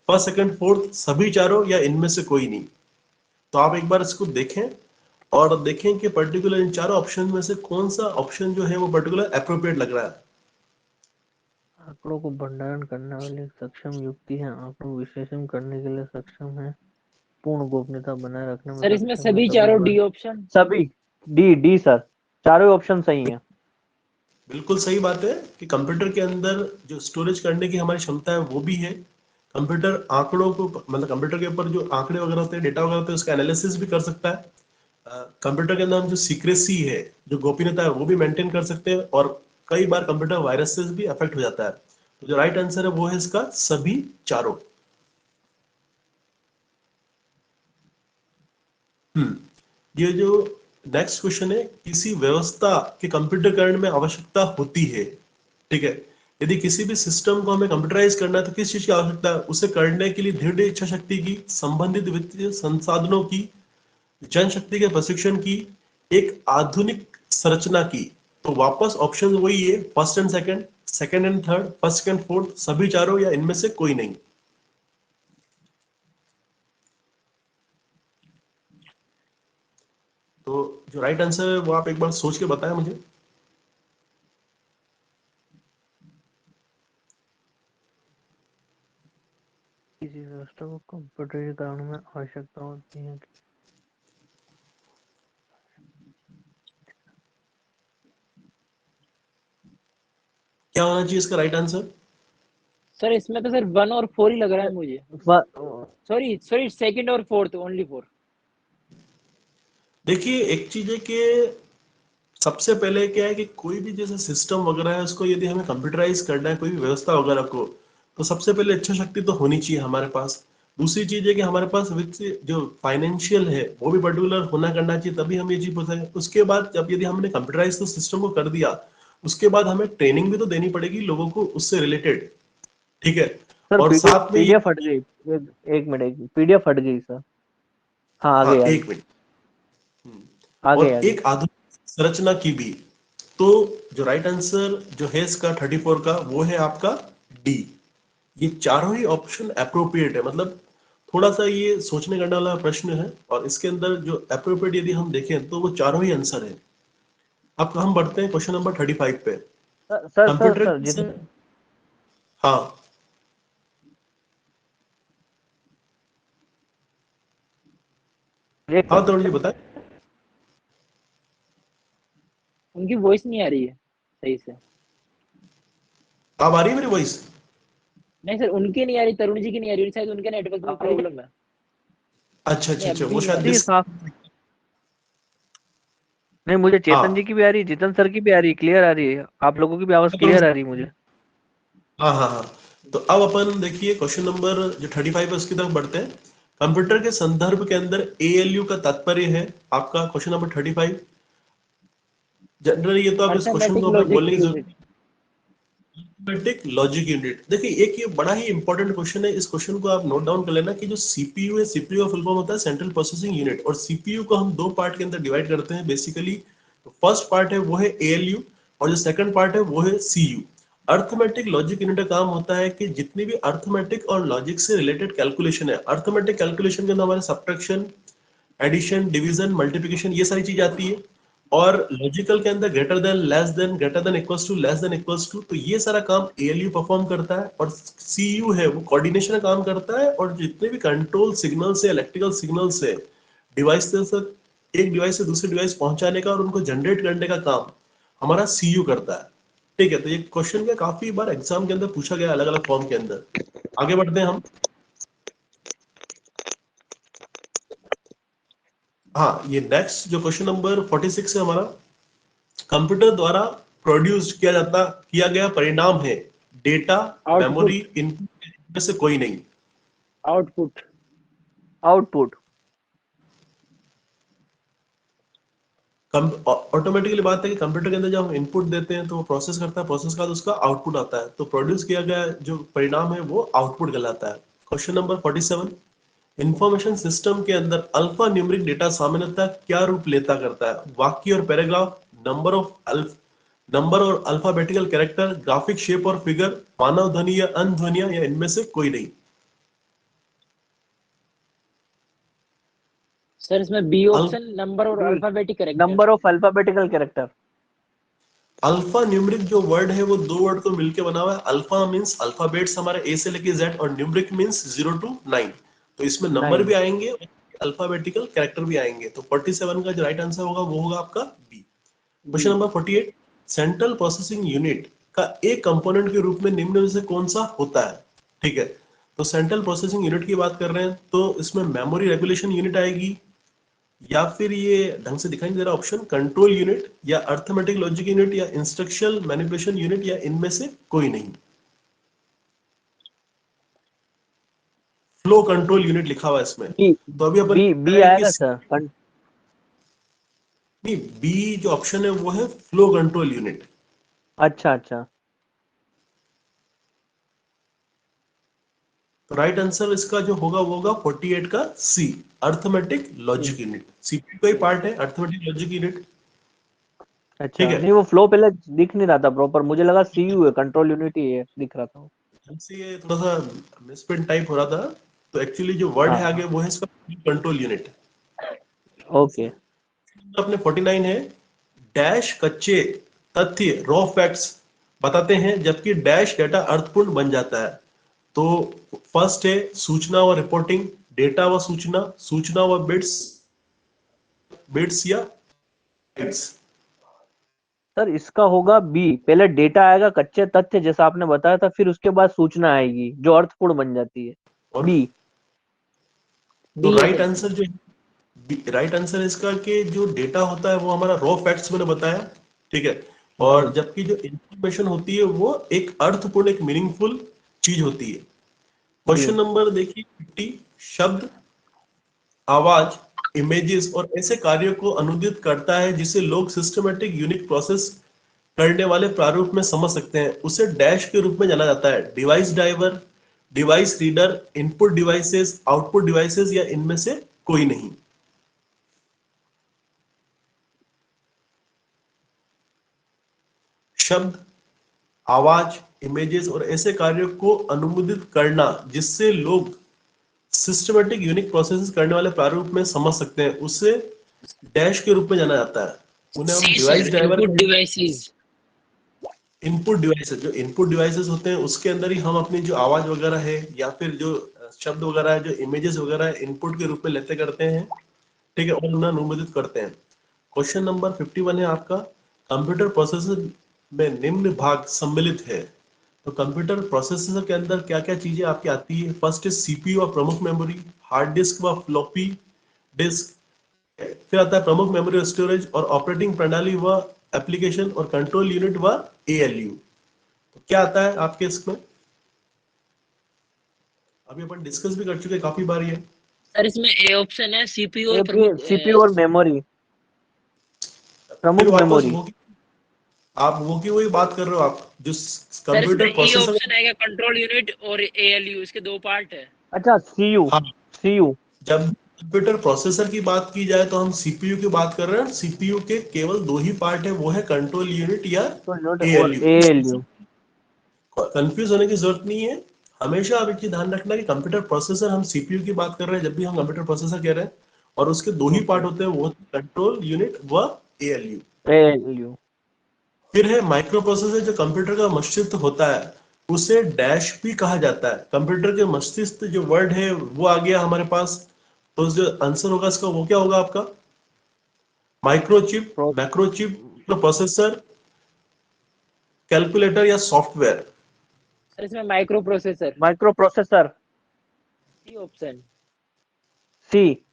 first second fourth, सभी चारों, या इनमें से कोई नहीं। तो आप एक बार इसको देखें और देखें कि पर्टिकुलर इन चारों ऑप्शन में से कौन सा ऑप्शन जो है वो पर्टिकुलर अप्रोप्रिएट लग रहा है। आंकड़ों को भंडारण करने वाली एक सक्षम युक्ति है, आंकड़ों विश्लेषण करने के लिए सक्षम है, पूर्ण गोपनीयता बनाए रखने में सर इसमें सक्षम है, सभी सभी चारों वर्ग। D option. सभी। डी डी सर, चारों ऑप्शन सही हैं। बिल्कुल सही बात है कि कंप्यूटर के अंदर जो स्टोरेज करने की हमारी क्षमता है वो भी है। कंप्यूटर आंकड़ों को, मतलब कंप्यूटर के ऊपर जो आंकड़े वगैरह होते हैं, डेटा वगैरह होते हैं, उसका एनालिसिस भी कर सकता है। कंप्यूटर के अंदर हम जो सीक्रेसी है, जो गोपनीयता है, वो भी मेंटेन कर सकते हैं, और कई बार कंप्यूटर वायरस से भी अफेक्ट हो जाता है। तो जो राइट आंसर है वो है इसका सभी चारों। ये जो नेक्स्ट क्वेश्चन है, किसी व्यवस्था के कंप्यूटरकरण में आवश्यकता होती है। ठीक है, यदि किसी भी सिस्टम को हमें कंप्यूटराइज करना है तो किस चीज की आवश्यकता है? उसे करने के लिए दृढ़ इच्छा शक्ति की, संबंधित वित्तीय संसाधनों की, जनशक्ति के प्रशिक्षण की एक आधुनिक संरचना की। तो वापस ऑप्शन वही है, first and second, second and third, first second fourth, सभी चारों या इनमें से कोई नहीं। तो जो राइट आंसर है वो आप एक बार सोच के बताएं मुझे। किसी व्यवस्था को कंप्यूटरीकरण में आवश्यकता होती है। क्या होना चाहिए इसका राइट आंसर? सर इसमें तो सिर्फ 1 और 4 ही लग रहा है मुझे। सॉरी सेकंड और फोर्थ, ओनली 4। देखिए एक चीज है कि सबसे पहले क्या है कि कोई भी जैसे सिस्टम वगैरह है उसको यदि हमें कंप्यूटराइज करना है, कोई भी व्यवस्था वगैरह को, तो सबसे पहले इच्छा शक्ति तो होनी चाहिए हमारे पास। दूसरी चीज है कि हमारे पास वित्त जो फाइनेंशियल है वो भी पर्टिकुलर होना करना चाहिए, तभी हम ये चीज बताएं। उसके बाद जब यदि हमने कंप्यूटराइज तो सिस्टम को कर दिया, उसके बाद हमें ट्रेनिंग भी तो देनी पड़ेगी लोगों को उससे रिलेटेड। ठीक है। सर और साथ में ये, पीडीएफ फट गई। एक मिनट, पीडीएफ फट गई सर। हाँ हाँ आगे आगे एक मिनट। आगे और आगे। एक आधुनिक संरचना की भी। तो जो राइट आंसर जो है इसका 34 का वो है आपका डी। ये चारों ही ऑप्शन अप्रोप्रिएट है, मतलब थोड़ा सा ये सोचने करने वाला प्रश्न है, और इसके अंदर जो अप्रोप्रिएट यदि हम देखें तो वो चारों ही आंसर है। अब हम बढ़ते हैं क्वेश्चन नंबर 35 पे। कंप्यूटर, सर जितने हाँ एक हाँ तरुण जी बताएं। उनकी वॉइस नहीं आ रही है सही से। अब आ रही है मेरी वॉइस? नहीं सर, उनकी नहीं आ रही, तरुण जी की नहीं आ रही, शायद उनके नेटवर्क में प्रॉब्लम है। अच्छा नहीं अच्छा अच्छा, अब भी वो नहीं आ शायद रही। जी साफ। नहीं, मुझे चेतन जी हाँ की भी आ रही है, जितन सर की भी आ रही है, क्लियर आ रही है। आप लोगों की भी आवाज क्लियर आ रही है मुझे। हाँ हाँ हाँ। तो अब अपन देखिए क्वेश्चन नंबर जो 35 है उसकी तरफ बढ़ते हैं। कंप्यूटर के संदर्भ के अंदर एएलयू का तात्पर्य है आपका क्वेश्चन नंबर 35। जनरली ये तो आप इस क्वेश्चन अर्थमेटिक को हमें लॉजिक बोलने की जरूरत। यूनिट। अरिथमेटिक लॉजिक यूनिट, देखिए एक ये बड़ा ही इंपॉर्टेंट क्वेश्चन है। इस क्वेश्चन को आप नोट डाउन कर लेना कि जो सीपीयू है, सीपीयू का फुल फॉर्म होता है सेंट्रल प्रोसेसिंग यूनिट, और सीपीयू को हम दो पार्ट के अंदर डिवाइड करते हैं बेसिकली। फर्स्ट पार्ट है वो है एएलयू, और जो सेकंड पार्ट है वो है सीयू। अर्थमेटिक लॉजिक यूनिट का काम होता है कि जितनी भी अर्थमेटिक और लॉजिक से रिलेटेड कैलकुलेशन है, अर्थमेटिक कैलकुलेशन के अंदर हमारे सब्ट्रैक्शन, एडिशन, डिवीजन, मल्टीप्लिकेशन, ये सारी चीज आती है। और लॉजिकल के अंदर greater than, less than, greater than equals to, less than equals to, तो ये सारा काम एएलयू परफॉर्म करता है। और सीयू है वो कोऑर्डिनेशन का काम करता है, और जितने भी कंट्रोल सिग्नल से, इलेक्ट्रिकल सिग्नल से डिवाइस से, एक डिवाइस से दूसरे डिवाइस पहुंचाने का और उनको जनरेट करने का काम हमारा सीयू करता है। ठीक है। तो ये क्वेश्चन क्या काफी बार एग्जाम के अंदर पूछा गया अलग अलग फॉर्म के अंदर। आगे बढ़ते हैं हम। हाँ, ये नेक्स्ट जो क्वेश्चन नंबर 46 है हमारा, कंप्यूटर द्वारा प्रोड्यूस किया गया परिणाम है डेटा, मेमोरी, आउटपुट। इनपुट में से कोई नहीं। आउटपुट। आउटपुट। ऑटोमेटिकली बात है कि कंप्यूटर के अंदर जब हम इनपुट देते हैं तो वो प्रोसेस करता है, प्रोसेस का उसका आउटपुट आता है, तो प्रोड्यूस किया गया जो परिणाम है वो आउटपुट कहलाता है। क्वेश्चन नंबर 47, इंफॉर्मेशन सिस्टम के अंदर अल्फा न्यूमेरिक डेटा सामान्यतः क्या रूप लेता करता है? वाक्य और पैराग्राफ, नंबर और अल्फाबेटिकल कैरेक्टर, ग्राफिक शेप और फिगर, मानव ध्वनि या अनध्वनिया, या इनमें से कोई नहीं। सर इसमें बी अल, ऑप्शन, नंबर और B, alphabetic character. Number of alphabetical character. Alpha numeric जो वर्ड है वो दो वर्ड को मिलकर बना हुआ है। अल्फा मींस अल्फाबेट्स हमारे ए से लेके जेड, और न्यूमेरिक मींस 0 to 9। तो इसमें नंबर 9। भी आएंगे, अल्फाबेटिकल कैरेक्टर भी आएंगे। तो 47 का जो राइट आंसर होगा वो होगा आपका B. B. Question number 48, central processing unit का एक कंपोनेंट के रूप में निम्न में से कौन सा होता है? ठीक है। तो सेंट्रल प्रोसेसिंग यूनिट की बात कर रहे हैं तो इसमें मेमोरी रेगुलेशन यूनिट आएगी, या फिर ये ढंग से दिखाई नहीं दे रहा ऑप्शन, कंट्रोल यूनिट, या अर्थमेटिक लॉजिक यूनिट, या इंस्ट्रक्शनल मैनिपुलेशन यूनिट, या इनमें से कोई नहीं। फ्लो कंट्रोल यूनिट लिखा हुआ है इसमें। बी। तो अभी अपन बी है कि आएगा सर। नहीं, बी जो ऑप्शन है वो है फ्लो कंट्रोल यूनिट। अच्छा अच्छा। तो राइट आंसर इसका जो होगा वो होगा 48 का सी, अर्थमेटिक लॉजिक यूनिट। सीपीयू का ही पार्ट है अर्थमेटिक लॉजिक यूनिट। अच्छा, ठीक है, नहीं वो फ्लो पहले दिख नहीं रहा था प्रॉपर, मुझे लगा सीयू है, कंट्रोल यूनिट ही है, दिख रहा था। हमसे ये थोड़ा सा मिसप्रिंट टाइप हो रहा था। तो एक्चुअली जो वर्ड हाँ है आगे हाँ, वो है इसका कंट्रोल यूनिट। ओके। अपने 49 है, डैश कच्चे तथ्य रॉ फैक्ट्स बताते हैं जबकि डैश डेटा अर्थपूर्ण बन जाता है। तो फर्स्ट है सूचना व रिपोर्टिंग, डेटा व सूचना, सूचना व बिट्स, बिट्स या बाइट्स। सर इसका होगा बी, पहले डेटा आएगा कच्चे तथ्य जैसा आपने बताया था, फिर उसके बाद सूचना आएगी जो अर्थपूर्ण बन जाती है। और बी। तो बी है राइट सर इसमें। आंसर जो राइट आंसर इसका कि जो डेटा होता है वो हमारा रॉ फैक्ट्स मैंने बताया। ठीक है, और जबकि जो इंफॉर्मेशन होती है वो एक अर्थपूर्ण, एक मीनिंगफुल चीज होती है। जी। क्वेश्चन नंबर देखिए 50, शब्द, आवाज, इमेजेस और ऐसे कार्यों को अनुदित करता है जिसे लोग सिस्टमेटिक यूनिक प्रोसेस करने वाले प्रारूप में समझ सकते हैं, उसे डैश के रूप में जाना जाता है। Device driver, device reader, input devices, output devices या इनमें से कोई नहीं। शब्द, आवाज, इमेजेस और ऐसे कार्यों को अनुमोदित करना जिससे लोग सिस्टमेटिक यूनिक प्रोसेसेस करने वाले प्रारूप में समझ सकते हैं, उसे डैश के रूप में जाना जाता है। उन्हें हम C device sir, driver, input devices. Input devices, जो इनपुट डिवाइसेस होते हैं उसके अंदर ही हम अपनी जो आवाज वगैरह है या फिर जो शब्द वगैरह है, जो इमेजेस वगैरह है, इनपुट के रूप में लेते करते हैं। ठीक है, और उन्हें अनुमोदित करते हैं। क्वेश्चन नंबर 51 है आपका, कंप्यूटर प्रोसेसर में निम्न भाग सम्मिलित है। तो कंप्यूटर प्रोसेसर के अंदर क्या क्या चीजें आपकी आती है? फर्स्ट है सीपीयू और प्रमुख मेमोरी, हार्ड डिस्क व फ्लॉपी डिस्क, फिर आता है प्रमुख मेमोरी स्टोरेज और ऑपरेटिंग प्रणाली व एप्लीकेशन और कंट्रोल यूनिट व एएलयू। तो क्या आता है आपके इसमें? अभी अपन डिस्कस भी कर चुके हैं काफी बार ये। सर इसमें ए ऑप्शन है, सीपीयू और एक प्रमुख सीपीयू और मेमोरी, फिर प्रमुख वापस मेमोरी। वो आप वो की वही बात कर रहे हो आप जो सर इसमें कंप्यूटर ई प्रोसेसर। ऑप्शन आएगा, कंट्रोल यूनिट और एएलयू, इसके दो पार्ट है। अच्छा, सीयू। हाँ, सीयू। जब कंप्यूटर प्रोसेसर की बात की जाए तो हम सीपीयू की बात कर रहे हैं। सीपीयू के केवल दो ही पार्ट है, वो है कंट्रोल यूनिट या तो नोट और एएलयू। एएलयू। कंफ्यूज होने की जरूरत नहीं है। हमेशा आप एक चीज ध्यान रखना कि कंप्यूटर प्रोसेसर, हम सीपीयू की बात कर रहे हैं जब भी हम कंप्यूटर प्रोसेसर कह रहे हैं, और उसके दो ही पार्ट ओके। होते हैं, वो कंट्रोल यूनिट व एएलयू। एएलयू। फिर है माइक्रो प्रोसेसर, जो कंप्यूटर का मस्तिष्क होता है, उसे डैश भी कहा जाता है। कंप्यूटर के मस्तिष्क जो वर्ड है वो आ गया हमारे पास। तो जो आंसर होगा इसका वो क्या होगा आपका? Microchip, pro macrochip, processor, calculator या सॉफ्टवेयर। सर इसमें micro processor, micro processor. C option. C.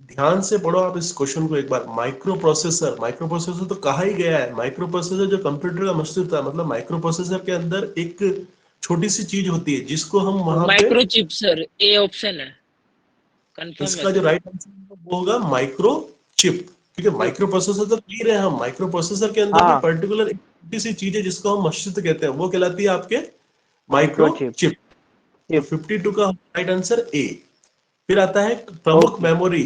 ध्यान से पढ़ो आप इस क्वेश्चन को एक बार। माइक्रो प्रोसेसर, माइक्रो प्रोसेसर तो कहा ही गया है। माइक्रो प्रोसेसर जो कंप्यूटर का मस्तिष्क था, मतलब माइक्रो प्रोसेसर के अंदर एक छोटी सी चीज होती है जिसको हम वहां पे, micro chip sir, A option है, कंफर्म है इसका जो सर। राइट आंसर वो होगा माइक्रो चिप। ठीक है, चिप। माइक्रो प्रोसेसर तो कह रहे हैं हम, माइक्रो प्रोसेसर के अंदर भी हाँ, पर्टिकुलर एक छोटी सी चीज है जिसको हम मस्तिष्क कहते हैं, वो कहलाती है आपके माइक्रो माइक्रोचिप। चिप। तो चिप। 52 का राइट आंसर ए। फिर आता है प्रमुख ओके। मेमोरी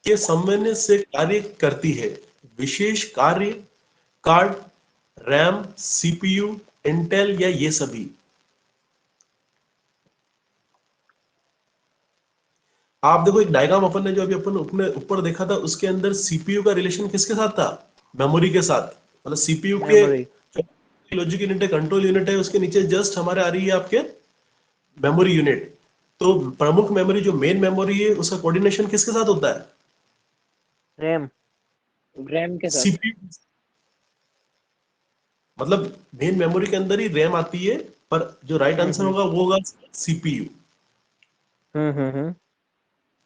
के समन्वय से कार्य करती है विशेष कार्य, कार्ड, रैम, सीपीयू, इंटेल या ये सभी। आप देखो एक डायग्राम अपन ने जो अभी अपन अपने ऊपर देखा था, उसके अंदर सीपीयू का रिलेशन किसके साथ था? मेमोरी के साथ। मतलब सीपीयू के मेमोरी। लॉजिक यूनिट है, कंट्रोल यूनिट है, उसके नीचे जस्ट हमारे आ रही है आपके मेमोरी यूनिट। तो प्रमुख मेमोरी जो मेन मेमोरी है, उसका कोऑर्डिनेशन किसके साथ होता है? रैम। रैम के साथ। सीपीयू। मतलब मेन मेमोरी के अंदर ही रैम आती है, पर जो राइट आंसर हम्म होगा वो होगा सीपीयू। हम्म।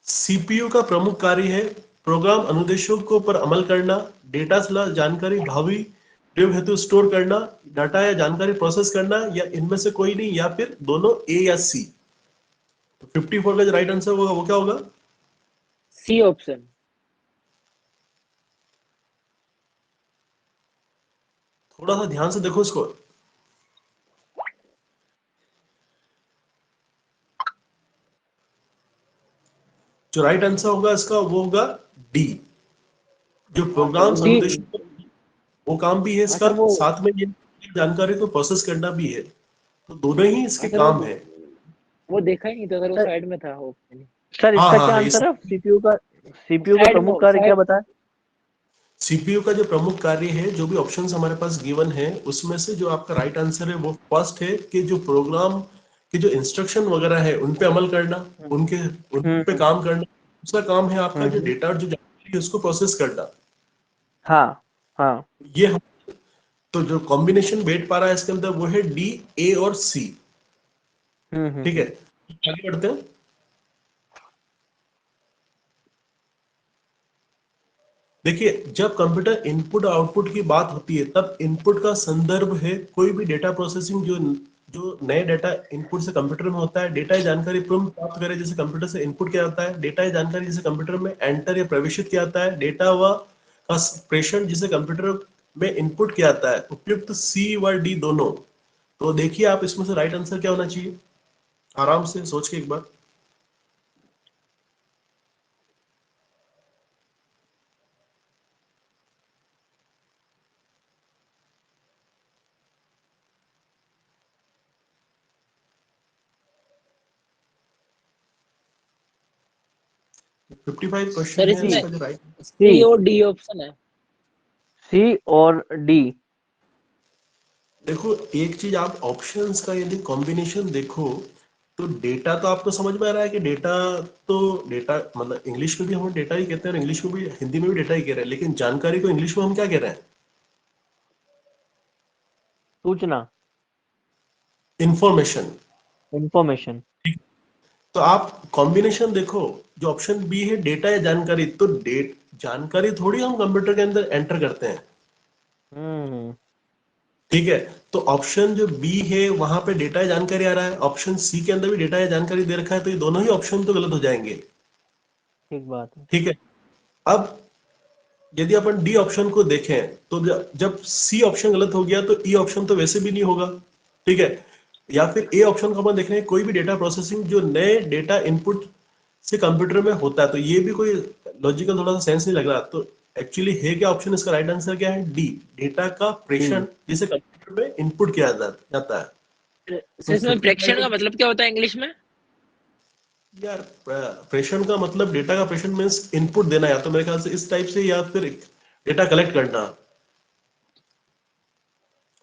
सीपीयू का प्रमुख कार्य है प्रोग्राम अनुदेशों को पर अमल करना, डेटा सलाह जानकारी भावी प्रयोग हेतु स्टोर करना, डाटा या जानकारी प्रोसेस करना, या इनमें से कोई नहीं, या फिर दोनों ए या सी। तो 54 का जो राइट आंसर होगा वो क्या होगा? C option. थोड़ा सा ध्यान से देखो इसको। जो राइट आंसर होगा इसका वो होगा डी। जो प्रोग्राम डी। अनुदेश वो काम भी है हाँ इसका, सर वो साथ में ये जानकारी को प्रोसेस करना भी है, तो दोनों ही हाँ इसके सर काम है। वो देखा ही नहीं था सर, वो सर साइड में था ऑप्शन। सर हाँ इसका हाँ क्या हाँ, आंसर है? सीपीयू का साइड में प्रमुख कार्य क्या साइड। बताया? सीपीयू का जो प्रमुख कार्य है, जो भी ऑप्शंस हमारे पास गिवन है उसमें से जो आपका राइट आंसर है वो फर्स्ट है कि जो प्रोग्राम के जो इंस्ट्रक्शन वगैरह है उन पे अमल करना, उनके उन पे हम्म काम करना। दूसरा काम है आपका जो हम्म। डेटा और जो जानकारी है उसको प्रोसेस करना। हाँ हाँ। ये हम, तो जो कॉम्बिनेशन बैठ पा रहा है इसके अंदर वो है डी, ए और सी। ठीक है, हम्म। आगे बढ़ते हैं। देखिए, जब कंप्यूटर इनपुट और आउटपुट की बात होती है तब इनपुट का संदर्भ है कोई भी डेटा प्रोसेसिंग जो जो नए डेटा इनपुट से कंप्यूटर में होता है। डेटा या जानकारी तुरंत प्राप्त करे जिसे कंप्यूटर से इनपुट किया जाता है। डेटा या जानकारी जिसे कंप्यूटर में एंटर या प्रवेशित किया जाता है। डेटा व का प्रेषण जिसे कंप्यूटर में इनपुट किया जाता है। उपयुक्त सी व डी दोनों। तो देखिए आप इसमें से राइट आंसर क्या होना चाहिए, आराम से सोच के एक बार। 55 क्वेश्चन सर है, इसमें इसका जो राइट, सी। सी और डी ऑप्शन है। सी और डी। देखो एक चीज आप ऑप्शंस का यदि कॉम्बिनेशन देखो तो डेटा तो आपको समझ में आ रहा है कि डेटा, तो डेटा मतलब इंग्लिश में भी हम डेटा ही कहते हैं और इंग्लिश में भी, हिंदी में भी डेटा ही कह रहे हैं, लेकिन जानकारी को इंग्लिश में हम क्या कह रहे हैं? सूचना। इंफॉर्मेशन। इंफॉर्मेशन। तो आप कॉम्बिनेशन देखो, जो ऑप्शन बी है डेटा या जानकारी, तो डेट जानकारी थोड़ी हम कंप्यूटर के अंदर एंटर करते हैं। हम्म। ठीक है, तो ऑप्शन जो बी है वहां पे डेटा या जानकारी आ रहा है, ऑप्शन सी के अंदर भी डेटा या जानकारी दे रखा है, तो ये दोनों ही ऑप्शन तो गलत हो जाएंगे। ठीक बात है। ठीक है, अब यदि अपन डी ऑप्शन को देखें तो जब सी ऑप्शन गलत हो गया तो ई ऑप्शन तो वैसे भी नहीं होगा। ठीक है, या फिर ए ऑप्शन को अपन देख रहे हैं, कोई भी डेटा प्रोसेसिंग जो नए डेटा इनपुट से कंप्यूटर में होता है, तो ये भी कोई लॉजिकल थोड़ा सा सेंस नहीं लग रहा। तो एक्चुअली है क्या ऑप्शन, इसका राइट आंसर क्या है? डी, डेटा का डी। प्रेषण जिसे कंप्यूटर में इनपुट किया जाता है। सर तो इसमें प्रेक्षण का 55, मतलब क्या होता है इंग्लिश में? यार प्रेषण का मतलब डेटा का प्रेषण मीन्स इनपुट देना, या तो मेरे ख्याल से इस टाइप से, या फिर डेटा कलेक्ट करना।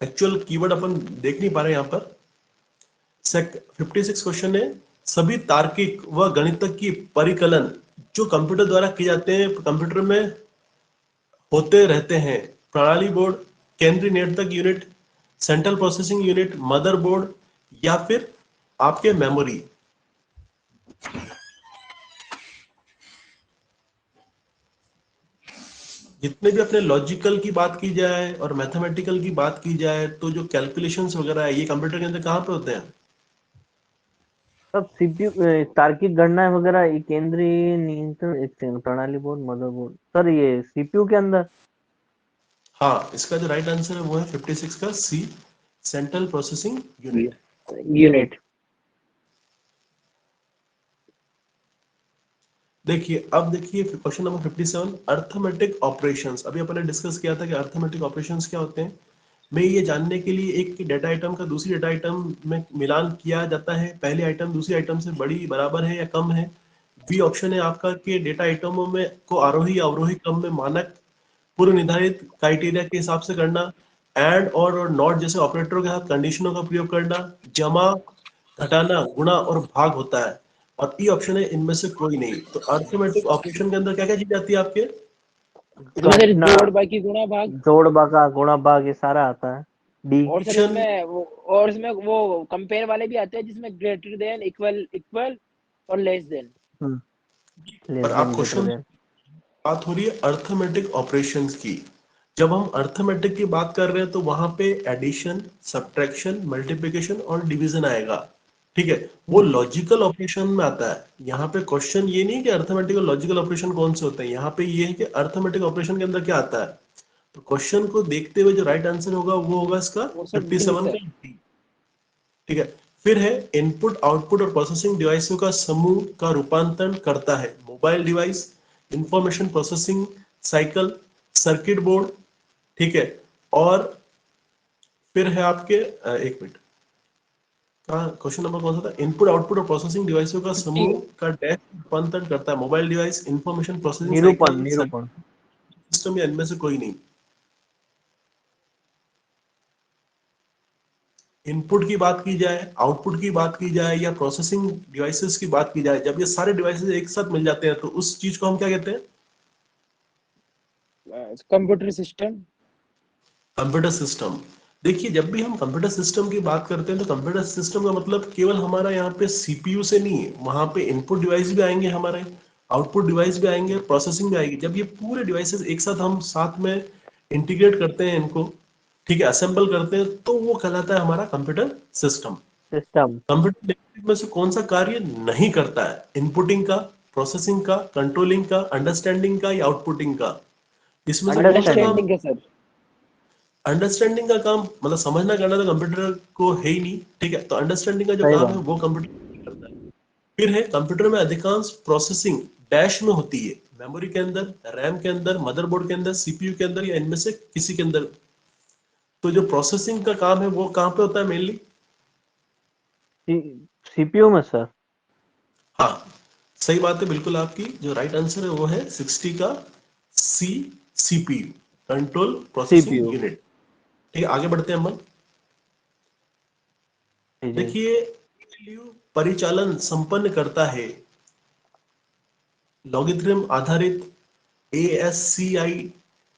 एक्चुअल कीवर्ड अपन देख नहीं पा रहे यहाँ पर। 56 क्वेश्चन है, सभी तार्किक व गणितक की परिकलन जो कंप्यूटर द्वारा किए जाते हैं कंप्यूटर में होते रहते हैं। प्रणाली बोर्ड, केंद्रीय नियंत्रक unit, central processing unit, motherboard, या फिर आपके मेमोरी। जितने भी अपने लॉजिकल की बात की जाए और मैथमेटिकल की बात की जाए तो जो कैलकुलेशंस वगैरह है ये कंप्यूटर के अंदर कहाँ पे होते हैं? सब सीपीयू, तार्किक गणना वगैरह, ये केंद्रीय नियंत्रण, एक सेकंड, प्रणाली बोर्ड, मदरबोर्ड, सर ये सीपीयू के अंदर। हाँ, इसका जो राइट आंसर है वो है 56 का सी, सेंट्रल प्रोसेसिंग यूनिट। यूनिट। देखिए अब देखिए क्वेश्चन नंबर 57, अर्थमेटिक ऑपरेशंस। अभी अपन ने डिस्कस किया था कि अर्थमेटिक ऑपरेशंस क्या होते हैं। मैं ये जानने के लिए एक डेटा आइटम का दूसरी डेटा आइटम में मिलान किया जाता है, पहले आइटम दूसरी आइटम से बड़ी, बराबर है या कम है। बी ऑप्शन है आपका कि डेटा आइटमों में को आरोही या अवरोही क्रम में मानक पूर्व निर्धारित क्राइटेरिया के हिसाब से करना, एंड और नॉट जैसे ऑपरेटरों के साथ कंडीशनों का प्रयोग करना, जमा, घटाना, गुणा और भाग होता है। और ई ऑप्शन है इनमें से कोई नहीं। तो अर्थमेटिक ऑपरेशन के अंदर क्या क्या चीज आती है आपके? इसमें सर घटना, जोड़ बाकी गुणा भाग। जोड़ भागा, गुणा भाग, ये सारा आता है। डी। और सर ऑप्शन, इसमें वो, और इसमें वो कंपेयर वाले भी आते हैं जिसमें ग्रेटर देन, इक्वल, इक्वल और लेस देन। लेस पर देन, आप ग्रेटर क्वेश्चन, देन। बात हो रही है अर्थमेटिक ऑपरेशंस की। जब हम अर्थमेटिक की बात कर रहे हैं तो वहां पे एडिशन, सब्ट्रैक्शन, मल्टीप्लिकेशन और डिवीजन आएगा। ठीक है, वो लॉजिकल ऑपरेशन में आता है। यहाँ पे क्वेश्चन ये नहीं कि अर्थमेटिक और लॉजिकल ऑपरेशन कौन से होते हैं, यहाँ पे ये है कि अर्थमेटिक ऑपरेशन के अंदर क्या आता है। तो क्वेश्चन को देखते हुए जो राइट आंसर होगा वो होगा इसका वो सर डी 57 सर। का डी। ठीक है, फिर है इनपुट आउटपुट और प्रोसेसिंग डिवाइसों का समूह का रूपांतरण करता है mobile device, information processing cycle, circuit board, ठीक है। और फिर है आपके एक मिनट का क्वेश्चन नंबर कौन सा था, इनपुट आउटपुट और प्रोसेसिंग डिवाइसों का 50 समूह का डैश रूपांतरण करता है मोबाइल डिवाइस, इंफॉर्मेशन प्रोसेसिंग निरूपण साइकिल, निरूपण सिस्टम या इनमें से कोई नहीं। इनपुट की बात की जाए, आउटपुट की बात की जाए या प्रोसेसिंग डिवाइसेस की बात की जाए, जब ये सारे डिवाइसेस एक साथ मिल जाते हैं तो उस चीज को हम क्या कहते हैं? Computer system. Computer system. देखिए जब भी हम कंप्यूटर सिस्टम की बात करते हैं तो कंप्यूटर सिस्टम का मतलब केवल हमारा यहाँ पे सीपीयू से नहीं है, वहां पे इनपुट डिवाइस भी आएंगे हमारे, आउटपुट डिवाइस भी आएंगे, प्रोसेसिंग भी आएगी। जब ये पूरे डिवाइसेस एक साथ हम साथ में इंटीग्रेट करते हैं इनको, ठीक है, असेंबल करते हैं, तो वो कहलाता है हमारा computer system. System computer electric में से कौन सा कार्य नहीं करता है? इनपुटिंग का, प्रोसेसिंग का, कंट्रोलिंग का, अंडरस्टैंडिंग का या आउटपुटिंग का? इसमें से कौन सा काम? अंडरस्टैंडिंग अंडरस्टैंडिंग है सर। अंडरस्टैंडिंग का काम मतलब समझना करना तो कंप्यूटर को है ही नहीं, ठीक है, तो अंडरस्टैंडिंग का जो सही काम है बात वो कंप्यूटर करता है। फिर है कंप्यूटर में अधिकांश प्रोसेसिंग डैश में होती है, मेमोरी के अंदर, रैम के अंदर, मदरबोर्ड के अंदर, सीपीयू के अंदर या इनमें से किसी के अंदर। तो जो प्रोसेसिंग का काम है वो कहाँ पे होता है मेनली? सीपीयू में सर हाँ, सही बात है बिल्कुल आपकी। जो राइट आंसर है वो है 60 का C, CPU, control processing CPU unit. ठीक है, आगे बढ़ते हैं हम। जी जी देखिए ALU परिचालन संपन्न करता है लॉगिथ्म आधारित, ASCII,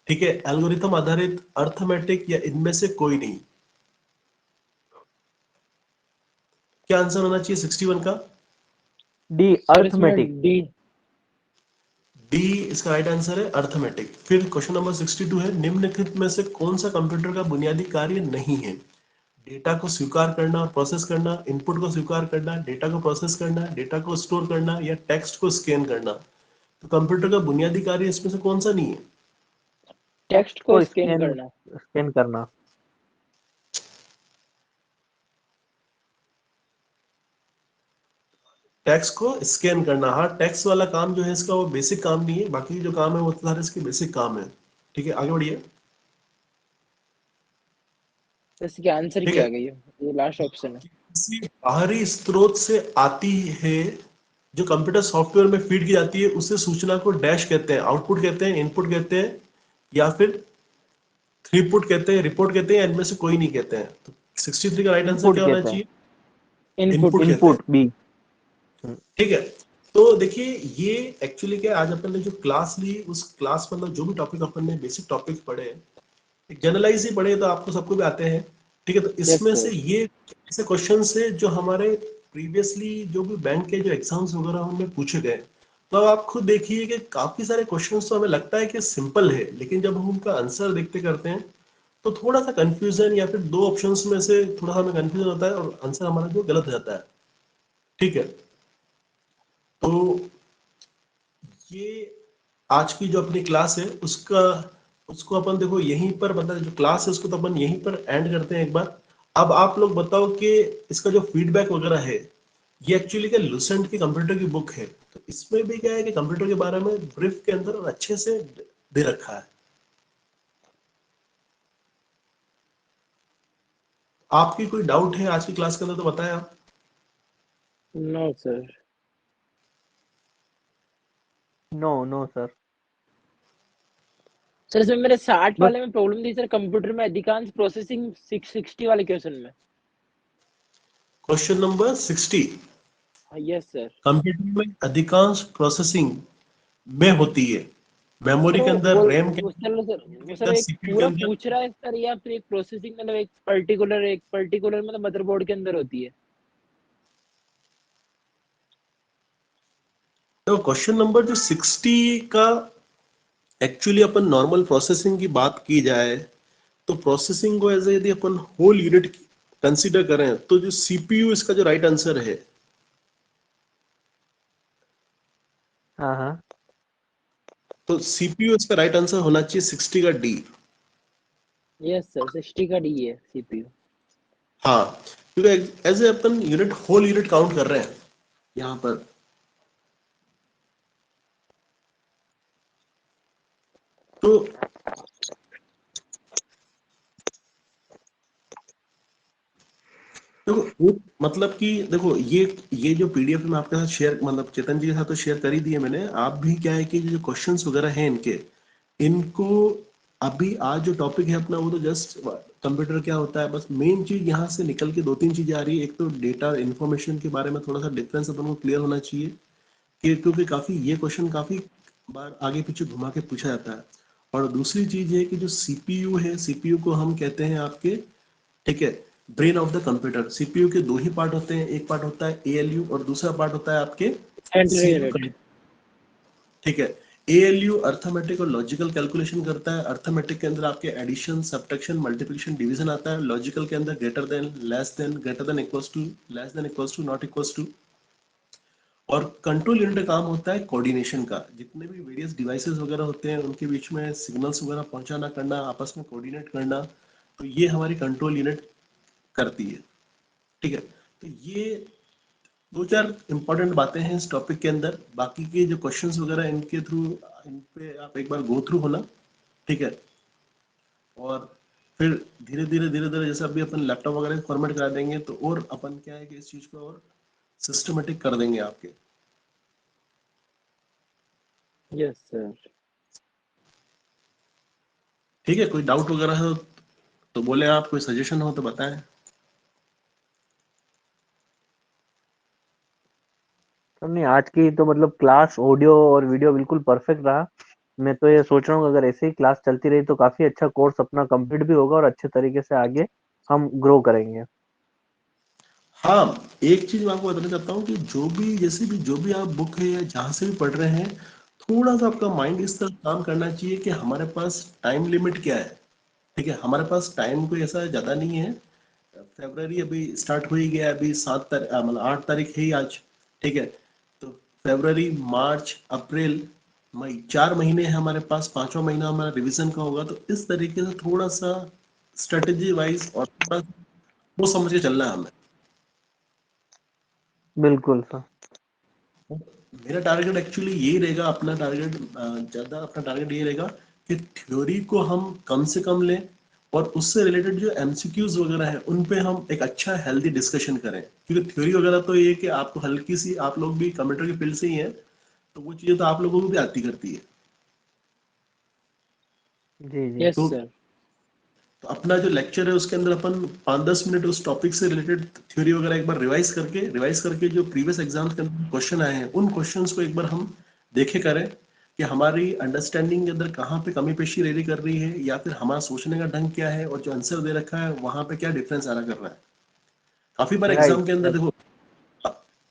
ठीक है, एल्गोरिथम आधारित, अर्थमेटिक या इनमें से कोई नहीं। क्या आंसर होना चाहिए 61 का? डी सर अर्थमेटिक इसमें डी। डी इसका राइट आंसर है, अर्थमेटिक। फिर क्वेश्चन नंबर 62 है, निम्नलिखित में से कौन सा कंप्यूटर का बुनियादी कार्य नहीं है? डेटा को स्वीकार करना और प्रोसेस करना, इनपुट को स्वीकार करना, डेटा को प्रोसेस करना, डेटा को स्टोर करना या टेक्स्ट को स्कैन करना। तो कंप्यूटर का बुनियादी कार्य इसमें से कौन सा नहीं है? टेक्स्ट को को स्कैन स्कैन करना। स्कैन करना टेक्स्ट को स्कैन करना, हाँ, टेक्स्ट वाला काम जो है इसका वो बेसिक काम नहीं है, बाकी जो काम है वो सारे इसके बेसिक काम है। ठीक है, आगे बढ़िए। तो इसकी आंसर ठीक क्या है, आ गई है? ये लास्ट ऑप्शन है। किसी बाहरी स्रोत से आती है जो कंप्यूटर सॉफ्टवेयर में फीड की जाती है उसे सूचना को डैश कहते हैं, आउटपुट कहते हैं, इनपुट कहते हैं या फिर थ्रीपुट कहते हैं, रिपोर्ट कहते हैं या इनमें से कोई नहीं कहते हैं। तो 63 का राइट आंसर इनपुट क्या होना कहते हैं चाहिए? इनपुट। इनपुट कहते हैं। इनपुट बी ठीक है, तो देखिए ये एक्चुअली क्या है, आज अपन ने जो क्लास ली उस क्लास मतलब जो भी टॉपिक अपन ने बेसिक टॉपिक पढ़े, एक जनरलाइज ही पढ़े तो आपको सबको भी आते हैं। ठीक है, तो यस इसमें से सर। ये ऐसे क्वेश्चन से जो हमारे प्रीवियसली जो भी बैंक के जो एग्जाम्स वगैरह उनमें पूछे गए, तो अब आप खुद देखिए कि काफी सारे क्वेश्चंस तो हमें लगता है कि सिंपल है, लेकिन जब हम उनका आंसर देखते करते हैं तो थोड़ा सा कंफ्यूजन या फिर दो ऑप्शंस में से थोड़ा हमें कंफ्यूजन होता है और आंसर हमारा जो गलत हो जाता है। ठीक है, तो ये आज की जो अपनी क्लास है उसका उसको अपन देखो यहीं पर, मतलब जो क्लास है उसको तो अपन यहीं पर एंड करते हैं एक बार। अब आप लोग बताओ कि इसका जो फीडबैक वगैरह है, ये एक्चुअली क्या लुसेंट की कंप्यूटर की बुक है, तो इसमें भी क्या है कि कंप्यूटर के बारे में ब्रीफ के अंदर और अच्छे से दे रखा है। आपकी कोई डाउट है आज की क्लास के अंदर तो बताएं आप। No sir. No no sir sir इसमें मेरे 60 बस वाले में प्रॉब्लम थी सर, कंप्यूटर में अधिकांश प्रोसेसिंग 660 वाले क्वेश्चन में। क्वेश्चन नंबर 60, हाँ यस सर। कंप्यूटर में अधिकांश प्रोसेसिंग में होती है, सर मेमोरी के अंदर, रैम के चलो सर, के वो सर अंदर, एक सीपीयू के पूरा अंदर। पूछ रहा है सर, या फिर एक प्रोसेसिंग मतलब एक पर्टिकुलर मतलब मदरबोर्ड के अंदर होती है? तो क्वेश्चन नंबर जो 60 का, एक्चुअली अपन नॉर्मल प्रोसेसिंग की बात की जाए तो प्रोसेसिंग को एज यदि अपन होल यूनिट कंसीडर करें तो जो सीपीयू इसका जो राइट आंसर है, हाँ हाँ तो सीपीयू इसका राइट आंसर होना चाहिए 60 का डी। यस सर 60 का डी है सीपीयू। हाँ, क्योंकि एज ए अपन यूनिट होल यूनिट काउंट कर रहे हैं यहाँ पर। तो देखो मतलब कि देखो ये जो पीडीएफ में आपके साथ शेयर मतलब चेतन जी के साथ तो शेयर कर ही दिए मैंने। आप भी क्या है कि जो क्वेश्चंस वगैरह हैं इनको अभी आज जो टॉपिक है अपना वो तो जस्ट कंप्यूटर क्या होता है, बस मेन चीज यहाँ से निकल के 2-3 चीजें आ रही है। एक तो डेटा इन्फॉर्मेशन के बारे में थोड़ा सा डिफरेंस अपन को क्लियर होना चाहिए कि क्योंकि काफी ये क्वेश्चन काफी बार आगे पीछे घुमा के पूछा जाता है। और दूसरी चीज है कि जो सीपीयू है, सीपीयू को हम कहते हैं आपके, ठीक है, brain of the computer. CPU के दो ही पार्ट होते हैं, एक पार्ट होता है एएलयू और दूसरा पार्ट होता है आपके सेंट्रल सीपीयू। यूनिट। ठीक है, एएलयू अर्थमेटिक और लॉजिकल कैलकुलेशन करता है। अर्थमेटिक के अंदर आपके एडिशन, सब्ट्रैक्शन, मल्टीप्लिकेशन, डिवीजन आता है। लॉजिकल के अंदर greater than, less than, greater than equals to, less than equals to, not equals to. और कंट्रोल यूनिट का काम होता है कोऑर्डिनेशन का। जितने भी वेरियस डिवाइसेस वगैरह होते हैं उनके बीच में सिग्नल्स वगैरह पहुंचाना करना, आपस में कोऑर्डिनेट करना, तो ये हमारी कंट्रोल यूनिट करती है। ठीक है, तो ये 2-4 इंपॉर्टेंट बातें हैं इस टॉपिक के अंदर। बाकी के जो क्वेश्चंस वगैरह इनके थ्रू, इन पे आप एक बार गो थ्रू होना, ठीक है। और फिर धीरे धीरे जैसे अभी अपन लैपटॉप वगैरह फॉर्मेट करा देंगे तो और अपन क्या है कि इस चीज को और सिस्टमेटिक कर देंगे आपके। Yes sir. ठीक है, कोई डाउट वगैरह हो तो बोले आप, कोई सजेशन हो तो बताएं। तो नहीं, आज की तो मतलब क्लास ऑडियो और वीडियो बिल्कुल परफेक्ट रहा। मैं तो ये सोच रहा हूँ अगर ऐसे ही क्लास चलती रही तो काफी अच्छा कोर्स अपना कंप्लीट भी होगा और अच्छे तरीके से आगे हम ग्रो करेंगे। हाँ, एक चीज मैं आपको बताना चाहता हूँ कि जो भी जैसे भी जो भी आप बुक है या जहां से भी पढ़ रहे हैं, थोड़ा सा आपका माइंड इस तरह काम करना चाहिए कि हमारे पास टाइम लिमिट क्या है। ठीक है, हमारे पास टाइम कोई ऐसा ज्यादा नहीं है। फरवरी अभी स्टार्ट हो ही गया है, अभी 7 तारीख मतलब 8 तारीख है ही आज। ठीक है, तो फरवरी, मार्च, अप्रैल, मई, 4 महीने हैं हमारे पास। 5वां महीना हमारा रिवीजन का होगा। तो इस तरीके से थोड़ा सा स्ट्रेटेजी वाइज और थोड़ा वो समझ के चलना है हमें। बिल्कुल सर। मेरा टारगेट एक्चुअली यही रहेगा, अपना टारगेट ज्यादा अपना टारगेट ये रहेगा कि थ्योरी को हम कम से कम लें और उससे रिलेटेड जो एमसीक्यूज वगैरह है उन पे हम एक अच्छा हेल्दी डिस्कशन करें। क्योंकि थ्योरी वगैरह तो ये कि आपको हल्की सी, आप लोग भी कंप्यूटर की फील्ड से ही हैं, तो वो चीजें तो आप लोगों को भी आती करती है। जी जी। यस तो सर। तो अपना जो लेक्चर है उसके अंदर अपन 5-10 मिनट उस टॉपिक से रिलेटेड थ्योरी वगैरह एक बार रिवाइज करके जो प्रीवियस एग्जाम के अंदर क्वेश्चन आए हैं उन क्वेश्चंस को एक बार हम देखे करें कि हमारी अंडरस्टैंडिंग के अंदर कहाँ पे कमी पेशी रेडी कर रही है, या फिर हमारा सोचने का ढंग क्या है और जो आंसर दे रखा है वहां पे क्या डिफरेंस आ रहा कर रहा है। काफी बार राइट एग्जाम के अंदर राइट। देखो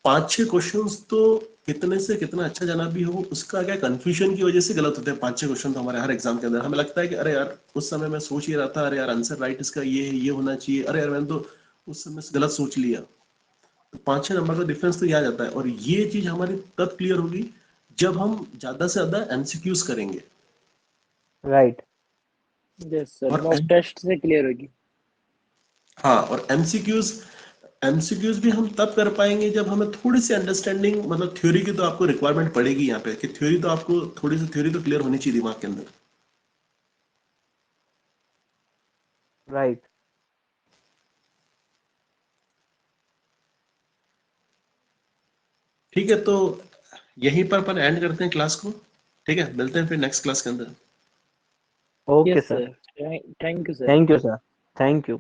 5-6 क्वेश्चंस तो कितने से कितना अच्छा जाना भी हो, उसका क्या कंफ्यूजन की वजह से गलत होते हैं। 5-6 क्वेश्चन तो हमारे हर एग्जाम के अंदर हमें लगता है कि अरे यार उस समय मैं सोच ही रहा था, अरे यार आंसर राइट इसका ये है, ये होना चाहिए, अरे यार मैंने तो उस समय से गलत सोच लिया। तो 5-6 नंबर का डिफरेंस तो ये आ जाता है। और ये चीज हमारी तब क्लियर होगी जब हम ज्यादा से ज्यादा एमसीक्यूज करेंगे। राइट। यस सर, और मॉक टेस्ट से क्लियर होगी। हाँ, और एमसीक्यूज भी हम तब कर पाएंगे जब हमें थोड़ी सी अंडरस्टैंडिंग, मतलब थ्योरी की तो आपको रिक्वायरमेंट पड़ेगी यहाँ पे कि थ्योरी तो आपको थोड़ी सी थ्योरी तो क्लियर होनी चाहिए दिमाग के अंदर। राइट। ठीक है, तो यहीं पर अपन एंड करते हैं क्लास को। ठीक है, मिलते हैं फिर नेक्स्ट क्लास के अंदर। Okay yes sir. Sir. Thank you sir. Thank you sir. Thank you.